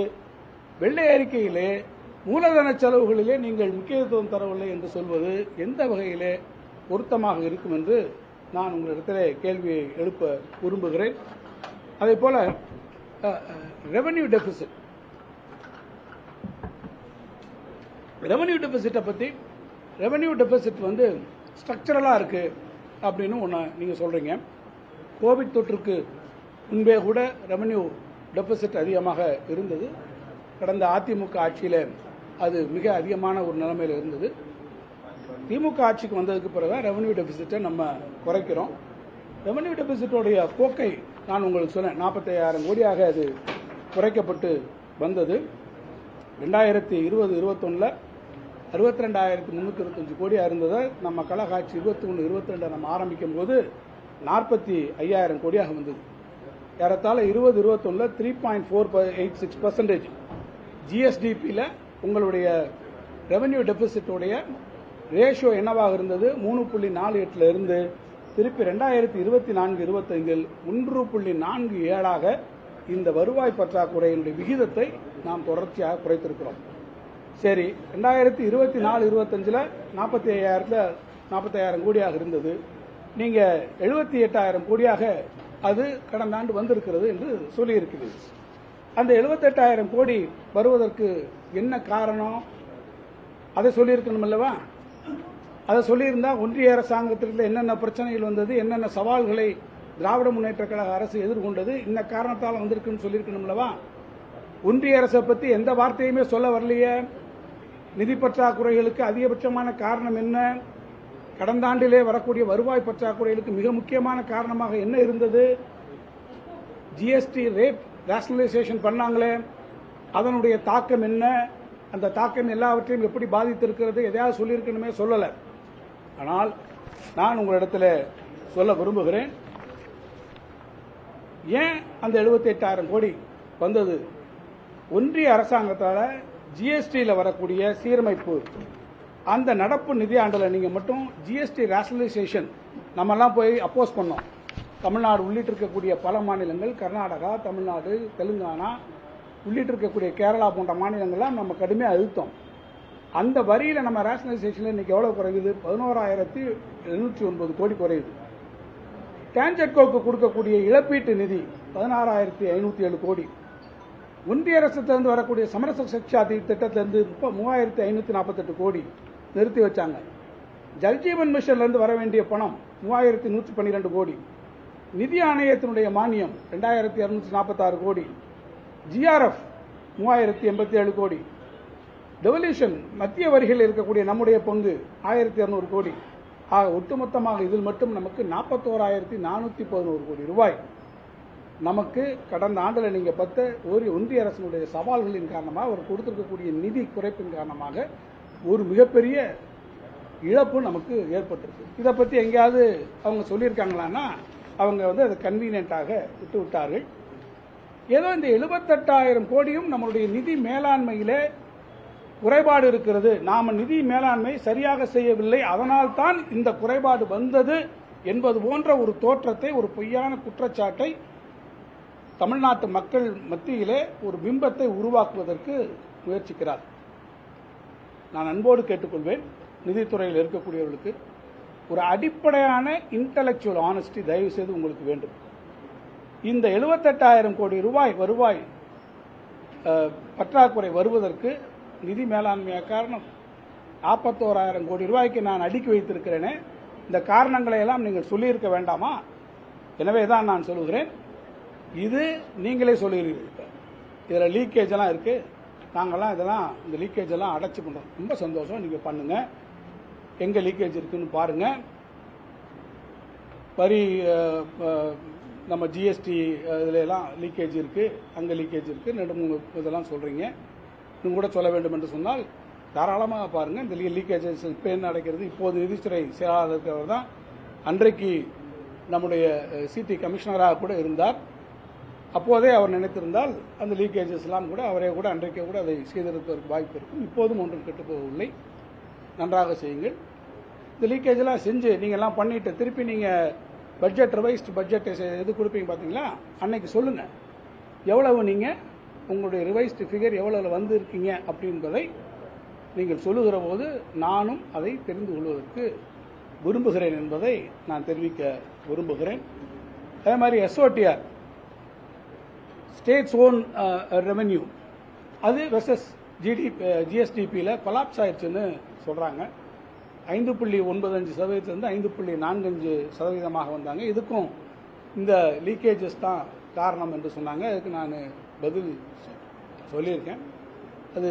வெள்ளை அறிக்கையிலே மூலதன செலவுகளிலே நீங்கள் முக்கியத்துவம் தரவில்லை என்று சொல்வது எந்த வகையிலே பொருத்தமாக இருக்கும் என்று நான் உங்களிடத்தில் கேள்வியை எழுப்ப விரும்புகிறேன். அதே போல ரெவென்யூ டெபிசிட்டை பற்றி, ரெவென்யூ டெபிசிட் வந்து ஸ்ட்ரக்சரலாக இருக்கு அப்படின்னு ஒன்று நீங்கள் சொல்றீங்க. கோவிட் தொற்றுக்கு முன்பே கூட ரெவென்யூ டெபிசிட் அதிகமாக இருந்தது. கடந்த அதிமுக ஆட்சியில் அது மிக அதிகமான ஒரு நிலைமையில் இருந்தது. திமுக ஆட்சிக்கு வந்ததுக்கு பிறகு ரெவென்யூ டெபிசிட்டை நம்ம குறைக்கிறோம். ரெவென்யூ டெபிசிட்டோடைய போக்கை நான் உங்களுக்கு சொன்னேன். 45,000 கோடியாக அது குறைக்கப்பட்டு வந்தது. 2020-21 62,325 கோடியாக இருந்ததை நம்ம கழக ஆட்சி 21-22 நம்ம ஆரம்பிக்கும் போது 45,000 கோடியாக வந்தது. ஏறத்தாழ 20-21 3.486% ஜிஎஸ்டிபியில் உங்களுடைய ரெவென்யூ டெபிசிட்டோடைய ரேஷியோ என்னவாக இருந்தது? 3.48 இருந்து திருப்பி 2024-25 1.47ஆக இந்த வருவாய் பற்றாக்குறையினுடைய விகிதத்தை நாம் தொடர்ச்சியாக குறைத்திருக்கிறோம். சரி, 2024-25 45,000 கோடியாக இருந்தது. நீங்க 78,000 கோடியாக அது கடந்த ஆண்டு வந்திருக்கிறது என்று சொல்லியிருக்கிறீர்கள். அந்த 78,000 கோடி வருவதற்கு என்ன காரணம்? அதை சொல்லியிருக்கணும் அல்லவா? அதை சொல்லியிருந்தா ஒன்றிய அரசாங்கத்திற்கு என்னென்ன பிரச்சனைகள் வந்தது, என்னென்ன சவால்களை திராவிட முன்னேற்ற கழக அரசு எதிர்கொண்டது, இந்த காரணத்தால் வந்திருக்குன்னு சொல்லியிருக்கணும் அல்லவா? ஒன்றிய அரசை பற்றி எந்த வார்த்தையுமே சொல்ல வரலையே. நிதி பற்றாக்குறைகளுக்கு அதிகபட்சமான காரணம் என்ன? கடந்த ஆண்டிலே வரக்கூடிய வருவாய் பற்றாக்குறைகளுக்கு மிக முக்கியமான காரணமாக என்ன இருந்தது? ஜிஎஸ்டி ரேட் ரேஷனலைசேஷன் பண்ணாங்களே, அதனுடைய தாக்கம் என்ன? அந்த தாக்கம் எல்லாவற்றையும் எப்படி பாதித்திருக்கிறது? எதையாவது சொல்லியிருக்கணுமே, சொல்லலை. ஆனால் நான் உங்களிடத்தில் சொல்ல விரும்புகிறேன், ஏன் அந்த 78,000 கோடி வந்தது. ஒன்றிய அரசாங்கத்தால் ஜிஎஸ்டியில் வரக்கூடிய சீரமைப்பு, அந்த நடப்பு நிதியாண்டில் நீங்கள் மட்டும் ஜிஎஸ்டி ரேஷனலைசேஷன் நம்மெல்லாம் போய் அப்போஸ் பண்ணோம். தமிழ்நாடு உள்ளிட்டு இருக்கக்கூடிய பல மாநிலங்கள், கர்நாடகா, தமிழ்நாடு, தெலுங்கானா உள்ளிட்டு இருக்கக்கூடிய கேரளா போன்ற மாநிலங்கள்லாம் நம்ம கடுமையாக அழுத்தோம். அந்த வரியில் நம்ம ரேஷனலைசேஷனில் இன்னைக்கு எவ்வளோ குறையுது? 11,709 கோடி குறையுது. டான்ஜெட்கோக்கு கொடுக்கக்கூடிய இழப்பீட்டு நிதி 16,507 கோடி. ஒன்றிய அரசிலிருந்து வரக்கூடிய சமரச சிக்ஷா திட்டத்திலிருந்து 3,548 கோடி நிறுத்தி வச்சாங்க. ஜல்ஜீவன் மிஷன்லேருந்து வர வேண்டிய பணம் 3,112 கோடி. நிதி ஆணையத்தினுடைய மானியம் 2,246 கோடி. ஜிஆர்எஃப் 3,087 கோடி. டெவல்யூஷன் மத்திய வரிகளில் இருக்கக்கூடிய நம்முடைய பங்கு 1,200 கோடி. ஆக ஒட்டுமொத்தமாக இதில் மட்டும் நமக்கு 41,411 கோடி ரூபாய் நமக்கு கடந்த ஆண்டில் நீங்க ஒன்றிய அரசினுடைய சவால்களின் காரணமாக அவர் கொடுத்திருக்கக்கூடிய நிதி குறைப்பின் காரணமாக ஒரு மிகப்பெரிய இழப்பு நமக்கு ஏற்பட்டிருக்கு. இதை பற்றி எங்கேயாவது அவங்க சொல்லியிருக்காங்களான்னா அவங்க அதை கன்வீனியன்ட்டாக விட்டு விட்டார்கள். ஏதோ இந்த 78,000 கோடியும் நம்மளுடைய நிதி மேலாண்மையிலே குறைபாடு இருக்கிறது, நாம நிதி மேலாண்மை சரியாக செய்யவில்லை, அதனால் தான் இந்த குறைபாடு வந்தது என்பது போன்ற ஒரு தோற்றத்தை, ஒரு பொய்யான குற்றச்சாட்டை தமிழ்நாட்டு மக்கள் மத்தியிலே ஒரு பிம்பத்தை உருவாக்குவதற்கு முயற்சிக்கிறார். நான் அன்போடு கேட்டுக்கொள்வேன், நிதித்துறையில் இருக்கக்கூடியவர்களுக்கு ஒரு அடிப்படையான இன்டலெக்சுவல் ஆனஸ்டி தயவு செய்து உங்களுக்கு வேண்டும். இந்த 78,000 கோடி ரூபாய் வருவாய் பற்றாக்குறை வருவதற்கு நிதி மேலாண்மையா காரணம்? 41,000 கோடி ரூபாய்க்கு நான் அடுக்கி வைத்திருக்கிறேனே, இந்த காரணங்களை எல்லாம் நீங்கள் சொல்லியிருக்க வேண்டாமா? எனவே தான் நான் சொல்லுகிறேன், இது நீங்களே சொல்லுகிறீர்கள். இதில் லீக்கேஜ் எல்லாம் இருக்கு, நாங்கெல்லாம் இந்த லீக்கேஜ் எல்லாம் அடைச்சு பண்றோம். ரொம்ப சந்தோஷம், நீங்க பண்ணுங்க. எங்க லீக்கேஜ் இருக்குன்னு பாருங்க. வரி நம்ம ஜிஎஸ்டி இதுல எல்லாம் லீக்கேஜ் இருக்கு, அங்க லீக்கேஜ் இருக்கு, 2-3 இதெல்லாம் சொல்றீங்க. இன்னும் கூட சொல்ல வேண்டும் என்று சொன்னால் தாராளமாக பாருங்க. இந்த லீக்கேஜஸ் இப்போ என்ன நடக்கிறது? இப்போது நிதித்துறை செயலாளர் இருக்கிறவர் தான் அன்றைக்கு நம்முடைய சிடி கமிஷனராக கூட இருந்தார். அப்போதே அவர் நினைத்திருந்தால் அந்த லீக்கேஜஸ் எல்லாம் கூட அவரே கூட அன்றைக்கே கூட அதை செய்திருப்பதற்கு வாய்ப்பு இருக்கும். இப்போதும் ஒன்றும் கெட்டுப்போகவில்லை, நன்றாக செய்யுங்கள். இந்த லீக்கேஜ் எல்லாம் செஞ்சு நீங்க எல்லாம் பண்ணிட்டு திருப்பி நீங்க பட்ஜெட் ரிவைஸ்டு பட்ஜெட் எது கொடுப்பீங்க பாத்தீங்களா, அன்னைக்கு சொல்லுங்க எவ்வளவு நீங்க உங்களுடைய ரிவைஸ்டு ஃபிகர் எவ்வளவு வந்து இருக்கீங்க அப்படின்பதை நீங்கள் சொல்லுகிற போது நானும் அதை தெரிந்து கொள்வதற்கு விரும்புகிறேன் என்பதை நான் தெரிவிக்க விரும்புகிறேன். அதே மாதிரி எஸ்ஓடிஆர், ஸ்டேட்ஸ் ஓன் ரெவென்யூ, அது வெர்சஸ் ஜிஎஸ்டிபியில் கொலாப்ஸ் ஆயிடுச்சுன்னு சொல்றாங்க. 5.95% 5.45% வந்தாங்க. இதுக்கும் இந்த லீக்கேஜஸ் தான் காரணம் என்று சொன்னாங்க. அதுக்கு நான் பதில் சொல்லியிருக்கேன். அது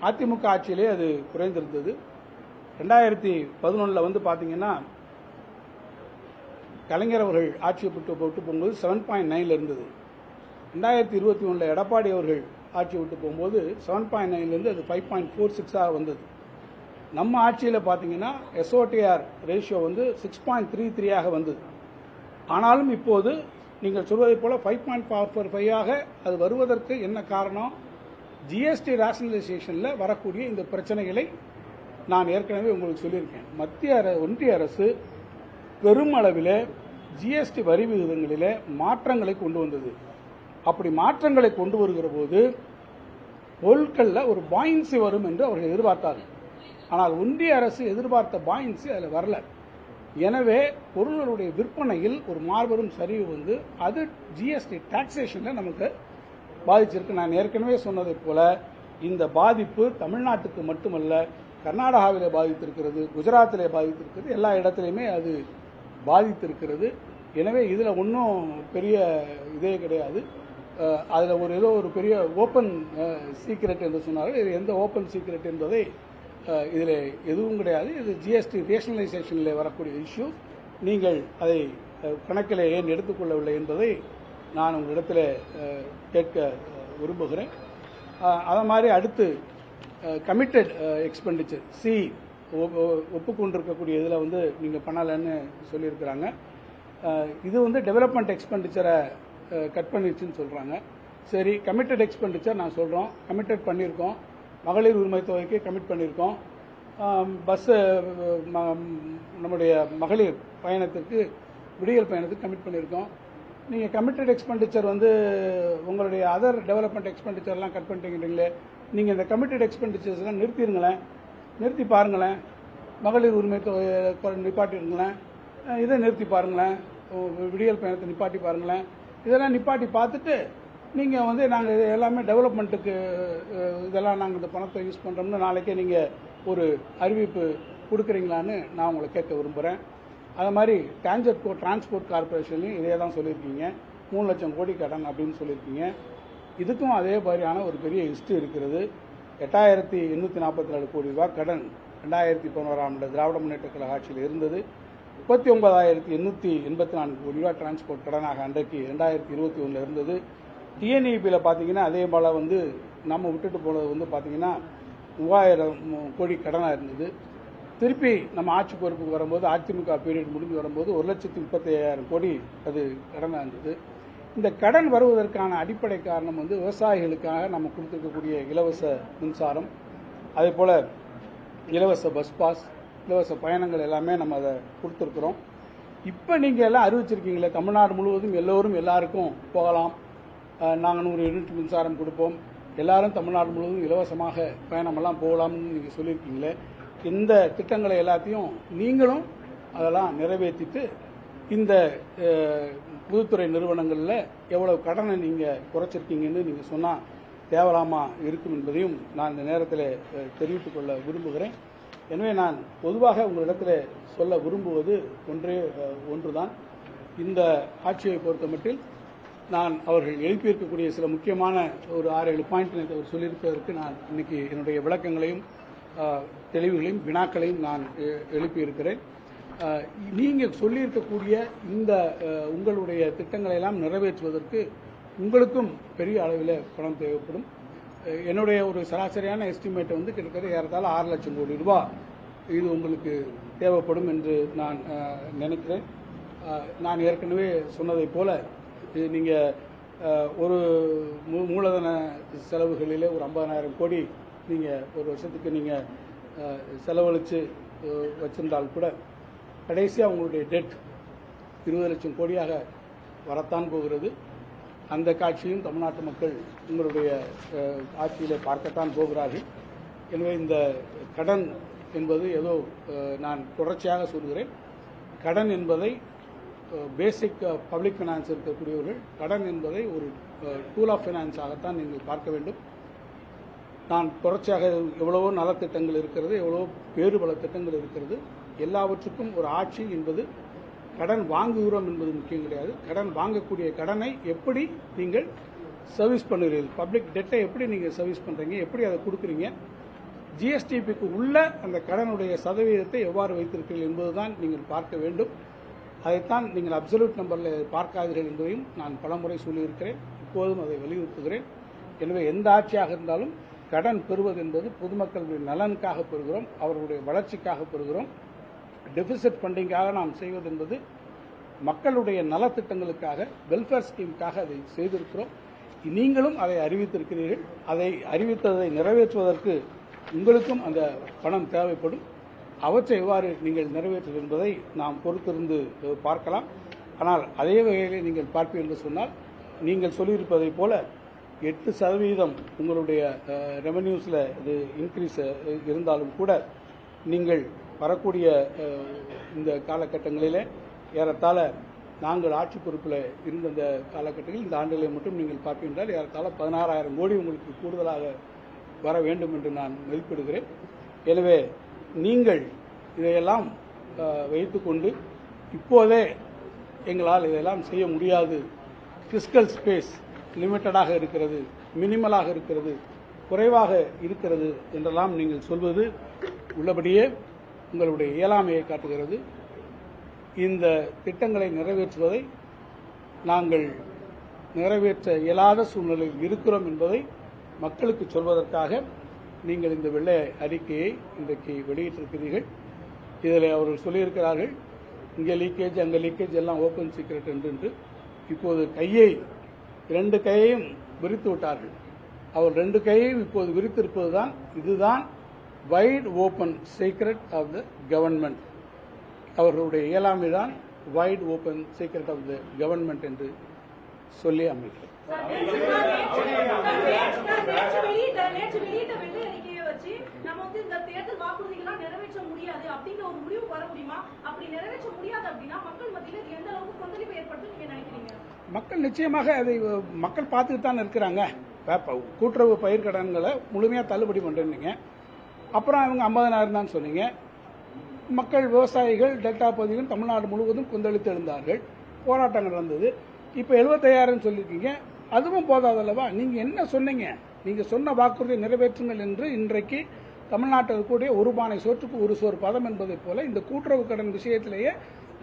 அதிமுக ஆட்சியிலே அது குறைந்திருந்தது. 2011 பாத்தீங்கன்னா கலைஞர் அவர்கள் ஆட்சியை விட்டு போகும்போது 7.9 இருந்தது. 2021 எடப்பாடி அவர்கள் ஆட்சி விட்டு போகும்போது 7.9 அது 5.46 வந்தது. நம்ம ஆட்சியில் பாத்தீங்கன்னா எஸ்ஓடிஆர் ரேஷியோ 6.33 வந்தது. ஆனாலும் இப்போது நீங்கள் சொல்வதை போல 5.45 அது வருவதற்கு என்ன காரணம்? ஜிஎஸ்டி ரேஷனலைசேஷன்ல வரக்கூடிய இந்த பிரச்சனைகளை நான் ஏற்கனவே உங்களுக்கு சொல்லியிருக்கேன். ஒன்றிய அரசு பெரும் அளவில் ஜிஎஸ்டி வரி விகிதங்களிலே மாற்றங்களை கொண்டு வந்தது. அப்படி மாற்றங்களை கொண்டு வருகிற போது பொருட்கள்ல ஒரு பாயின்சி வரும் என்று அவர்கள் எதிர்பார்த்தார்கள். ஆனால் ஒன்றிய அரசு எதிர்பார்த்த பாயின்சி அதில் வரல. எனவே பொருள்களுடைய விற்பனையில் ஒரு மாபெரும் சரிவு அது ஜிஎஸ்டி டாக்ஸேஷன்ல நமக்கு பாதிச்சிருக்கு. நான் ஏற்கனவே சொன்னதை போல இந்த பாதிப்பு தமிழ்நாட்டுக்கு மட்டுமல்ல, கர்நாடகாவிலே பாதித்திருக்கிறது, குஜராத்திலே பாதித்திருக்கிறது, எல்லா இடத்திலையுமே அது பாதித்திருக்கிறது. எனவே இதுல ஒன்றும் பெரிய இதே கிடையாது. அதில் ஏதோ ஒரு பெரிய ஓப்பன் சீக்ரெட் என்று சொன்னார்கள். இது எந்த ஓப்பன் சீக்ரெட் என்பதை இதில் எதுவும் கிடையாது. இது ஜிஎஸ்டி ரேஷனலைசேஷனில் வரக்கூடிய இஷ்யூ. நீங்கள் அதை கணக்கில் ஏன் எடுத்துக்கொள்ளவில்லை என்பதை நான் உங்களிடத்தில் கேட்க விரும்புகிறேன். அதை மாதிரி அடுத்து கமிட்டட் எக்ஸ்பெண்டிச்சர் ஒப்புக்கொண்டிருக்கக்கூடிய இதில் நீங்கள் பண்ணலைன்னு சொல்லியிருக்கிறாங்க. இது டெவலப்மெண்ட் எக்ஸ்பெண்டிச்சரை கட் பண்ணிடுச்சுன்னு சொல்கிறாங்க. சரி, கமிட்டட் எக்ஸ்பெண்டிச்சர் நான் சொல்கிறோம், கமிட்டட் பண்ணியிருக்கோம். மகளிர் உரிமை தொகைக்கு கமிட் பண்ணியிருக்கோம். பஸ்ஸு நம்முடைய மகளிர் பயணத்திற்கு விடியல் பயணத்துக்கு கமிட் பண்ணியிருக்கோம். நீங்கள் கமிட்டட் எக்ஸ்பெண்டிச்சர் வந்து உங்களுடைய அதர் டெவலப்மெண்ட் எக்ஸ்பெண்டிச்சர்லாம் கட் பண்ணிட்டீங்களே, நீங்கள் இந்த கமிட்டட் எக்ஸ்பெண்டிச்சர்ஸ்லாம் நிறுத்திடுங்களேன், நிறுத்தி பாருங்களேன். மகளிர் உரிமை தொகை நிப்பாட்டிருங்களேன், இதை நிறுத்தி பாருங்களேன். விடியல் பயணத்தை நிப்பாட்டி பாருங்களேன். இதெல்லாம் நிப்பாட்டி பார்த்துட்டு நீங்கள் வந்து நாங்கள் இது எல்லாமே டெவலப்மெண்ட்டுக்கு இதெல்லாம் நாங்கள் இந்த பணத்தை யூஸ் பண்ணுறோம்னு நாளைக்கே நீங்கள் ஒரு அறிவிப்பு கொடுக்குறீங்களான்னு நான் உங்களை கேட்க விரும்புகிறேன். அது மாதிரி டிரான்ஸ்போர்ட் கார்பரேஷன்லையும் இதே தான் சொல்லியிருக்கீங்க, 3 லட்சம் கோடி கடன் அப்படின்னு சொல்லியிருக்கீங்க. இதுக்கும் அதே மாதிரியான ஒரு பெரிய ஹிஸ்ட்ரி இருக்கிறது. 8,847 கோடி ரூபாய் கடன் 2011ஆம் ஆண்டு திராவிட முன்னேற்ற கழக ஆட்சியில் இருந்தது. 39,884 கோடி ரூபாய் டிரான்ஸ்போர்ட் கடனாக அன்றைக்கு 2021 இருந்தது. டிஎன்இபியில் பார்த்தீங்கன்னா அதே போல் வந்து நம்ம விட்டுட்டு போனது வந்து பார்த்தீங்கன்னா 3000 கோடி கடனாக இருந்தது. திருப்பி நம்ம ஆட்சி பொறுப்புக்கு வரும்போது, அதிமுக பீரியட் முடிஞ்சு வரும்போது 1,35,000 கோடி அது கடனாக இருந்தது. இந்த கடன் வருவதற்கான அடிப்படை காரணம் வந்து விவசாயிகளுக்காக நம்ம கொடுத்துருக்கக்கூடிய இலவச மின்சாரம், அதே போல் இலவச பஸ் பாஸ், இலவச பயணங்கள் எல்லாமே நம்ம அதை கொடுத்துருக்குறோம். இப்போ நீங்கள் எல்லாம் அறிவிச்சிருக்கீங்களே, தமிழ்நாடு முழுவதும் எல்லோரும் எல்லாருக்கும் போகலாம், நாங்கள் 100 யூனிட் மின்சாரம் கொடுப்போம், எல்லாரும் தமிழ்நாடு முழுவதும் இலவசமாக பயணமெல்லாம் போகலாம்னு நீங்கள் சொல்லியிருக்கீங்களே, இந்த திட்டங்களை எல்லாத்தையும் நீங்களும் அதெல்லாம் நிறைவேற்றிட்டு இந்த பொதுத்துறை நிறுவனங்களில் எவ்வளவு கடனை நீங்கள் குறைச்சிருக்கீங்கன்னு நீங்கள் சொன்னால் தேவலாமா இருக்கும் என்பதையும் நான் இந்த நேரத்தில் தெரிவித்துக் கொள்ள விரும்புகிறேன். எனவே நான் பொதுவாக உங்களிடத்தில் சொல்ல விரும்புவது ஒன்றுதான். இந்த ஆட்சியை பொறுத்தமட்டில் நான் அவர்கள் எழுப்பியிருக்கக்கூடிய சில முக்கியமான ஒரு 6-7 பாயிண்ட் அவர் சொல்லியிருப்பதற்கு நான் இன்னைக்கு என்னுடைய விளக்கங்களையும் தெளிவுகளையும் வினாக்களையும் நான் எழுப்பியிருக்கிறேன். நீங்கள் சொல்லியிருக்கக்கூடிய இந்த உங்களுடைய திட்டங்களை எல்லாம் நிறைவேற்றுவதற்கு உங்களுக்கும் பெரிய அளவில் பணம் தேவைப்படும். என்னுடைய ஒரு சராசரியான எஸ்டிமேட் வந்து கிட்டத்தட்ட ஏறத்தாழ 6 லட்சம் கோடி ரூபாய் இது உங்களுக்கு தேவைப்படும் என்று நான் நினைக்கிறேன். நான் ஏற்கனவே சொன்னதைப் போல நீங்கள் ஒரு மூலதன செலவுகளிலே ஒரு 50,000 கோடி நீங்கள் ஒரு வருஷத்துக்கு நீங்கள் செலவழித்து வச்சிருந்தால் கூட கடைசியாக உங்களுடைய டெட் 20 லட்சம் கோடியாக வரத்தான் போகிறது. அந்த காட்சியும் தமிழ்நாட்டு மக்கள் உங்களுடைய ஆட்சியிலே பார்க்கத்தான் போகிறார்கள். எனவே இந்த கடன் என்பது ஏதோ நான் தொடர்ச்சியாக சொல்கிறேன், கடன் என்பதை பேசிக் பப்ளிக் ஃபைனான்ஸ் இருக்கக்கூடியவர்கள் கடன் என்பதை ஒரு டூல் ஆஃப் ஃபைனான்ஸாகத்தான் நீங்கள் பார்க்க வேண்டும். நான் தொடர்ச்சியாக எவ்வளவோ நலத்திட்டங்கள் இருக்கிறது, எவ்வளவோ வேறுபல திட்டங்கள் இருக்கிறது. எல்லாவற்றுக்கும் ஒரு ஆட்சி என்பது கடன் வாங்குகிறோம் என்பது முக்கியம் கிடையாது. கடன் வாங்கக்கூடிய கடனை எப்படி நீங்கள் சர்வீஸ் பண்ணுகிறீர்கள், பப்ளிக் டெட்டை எப்படி நீங்கள் சர்வீஸ் பண்ணுறீங்க, எப்படி அதை கொடுக்குறீங்க, ஜிஎஸ்டிபிக்கு உள்ள அந்த கடனுடைய சதவீதத்தை எவ்வாறு வைத்திருக்கிறீர்கள் என்பதுதான் நீங்கள் பார்க்க வேண்டும். அதைத்தான் நீங்கள் அப்சல்யூட் நம்பரில் பார்க்காதீர்கள் என்பதையும் நான் பலமுறை சொல்லியிருக்கிறேன், இப்போதும் அதை வலியுறுத்துகிறேன். எனவே எந்த ஆட்சியாக இருந்தாலும் கடன் பெறுவது என்பது பொதுமக்களுடைய நலனுக்காக பெறுகிறோம், அவர்களுடைய வளர்ச்சிக்காக பெறுகிறோம். டெபிசிட் ஃபண்டிங்காக நாம் செய்வது என்பது மக்களுடைய நலத்திட்டங்களுக்காக, வெல்ஃபேர் ஸ்கீமுக்காக அதை செய்திருக்கிறோம். நீங்களும் அதை அறிவித்திருக்கிறீர்கள். அதை அறிவித்ததை நிறைவேற்றுவதற்கு உங்களுக்கும் அந்த பணம் தேவைப்படும். அவற்றை எவ்வாறு நீங்கள் நிறைவேற்றுவது என்பதை நாம் பொறுத்திருந்து பார்க்கலாம். ஆனால் அதே வகையிலே நீங்கள் பார்ப்பீர்கள் என்று சொன்னால், நீங்கள் சொல்லியிருப்பதைப் போல 8% உங்களுடைய ரெவன்யூஸில் இது இன்க்ரீஸ் இருந்தாலும் கூட நீங்கள் வரக்கூடிய இந்த காலகட்டங்களிலே ஏறத்தாழ நாங்கள் ஆட்சி பொறுப்பில் இருந்த இந்த காலகட்டங்களில் இந்த ஆண்டுகளை மட்டும் நீங்கள் பார்க்கின்றால் ஏறத்தாழ 16,000 கோடி உங்களுக்கு கூடுதலாக வர வேண்டும் என்று நான் மதிப்பிடுகிறேன். எனவே நீங்கள் இதையெல்லாம் வைத்துக்கொண்டு இப்போதே எங்களால் இதெல்லாம் செய்ய முடியாது, பிஸ்கல் ஸ்பேஸ் லிமிட்டடாக இருக்கிறது, மினிமலாக இருக்கிறது, குறைவாக இருக்கிறது என்றெல்லாம் நீங்கள் சொல்வது உள்ளபடியே உங்களுடைய இயலாமையை காட்டுகிறது. இந்த திட்டங்களை நிறைவேற்றுவதை நாங்கள் நிறைவேற்ற இயலாத சூழ்நிலையில் இருக்கிறோம் என்பதை மக்களுக்கு சொல்வதற்காக நீங்கள் இந்த வெள்ளை அறிக்கையை இன்றைக்கு வெளியிட்டிருக்கிறீர்கள். இதில் அவர்கள் சொல்லியிருக்கிறார்கள், இங்கே லீக்கேஜ் அங்கே லீக்கேஜ் எல்லாம் ஓப்பன் சீக்ரெட் என்று. இப்போது 2 கையையும் விரித்து விட்டார்கள். அவர் 2 கையையும் இப்போது விரித்திருப்பதுதான் இதுதான் wide open secret of the government. அவர்களுடைய இயலாமை தான் wide open secret of the government என்று சொல்லி அமைக்கிறேன். மக்கள் நிச்சயமாக அதை மக்கள் பார்த்துட்டு தான் இருக்கிறாங்க. கூட்டுறவு பயிர்க்கடன்களை முழுமையாக தள்ளுபடி பண்ணுறீங்க, அப்புறம் அவங்க 50,000 தான் சொன்னீங்க. மக்கள் விவசாயிகள் டெல்டா பகுதியில் தமிழ்நாடு முழுவதும் கொந்தளித்து எழுந்தார்கள், போராட்டங்கள் நடந்தது. இப்போ 75,000 சொல்லியிருக்கீங்க, அதுவும் போதாதல்லவா? நீங்கள் என்ன சொன்னீங்க? நீங்கள் சொன்ன வாக்குறுதியை நிறைவேற்றுங்கள் என்று இன்றைக்கு தமிழ்நாட்டில் இருக்கக்கூடிய ஒரு பானை சோற்றுக்கு ஒரு சோறு பதம் என்பதைப் போல இந்த கூட்டுறவு கடன் விஷயத்திலேயே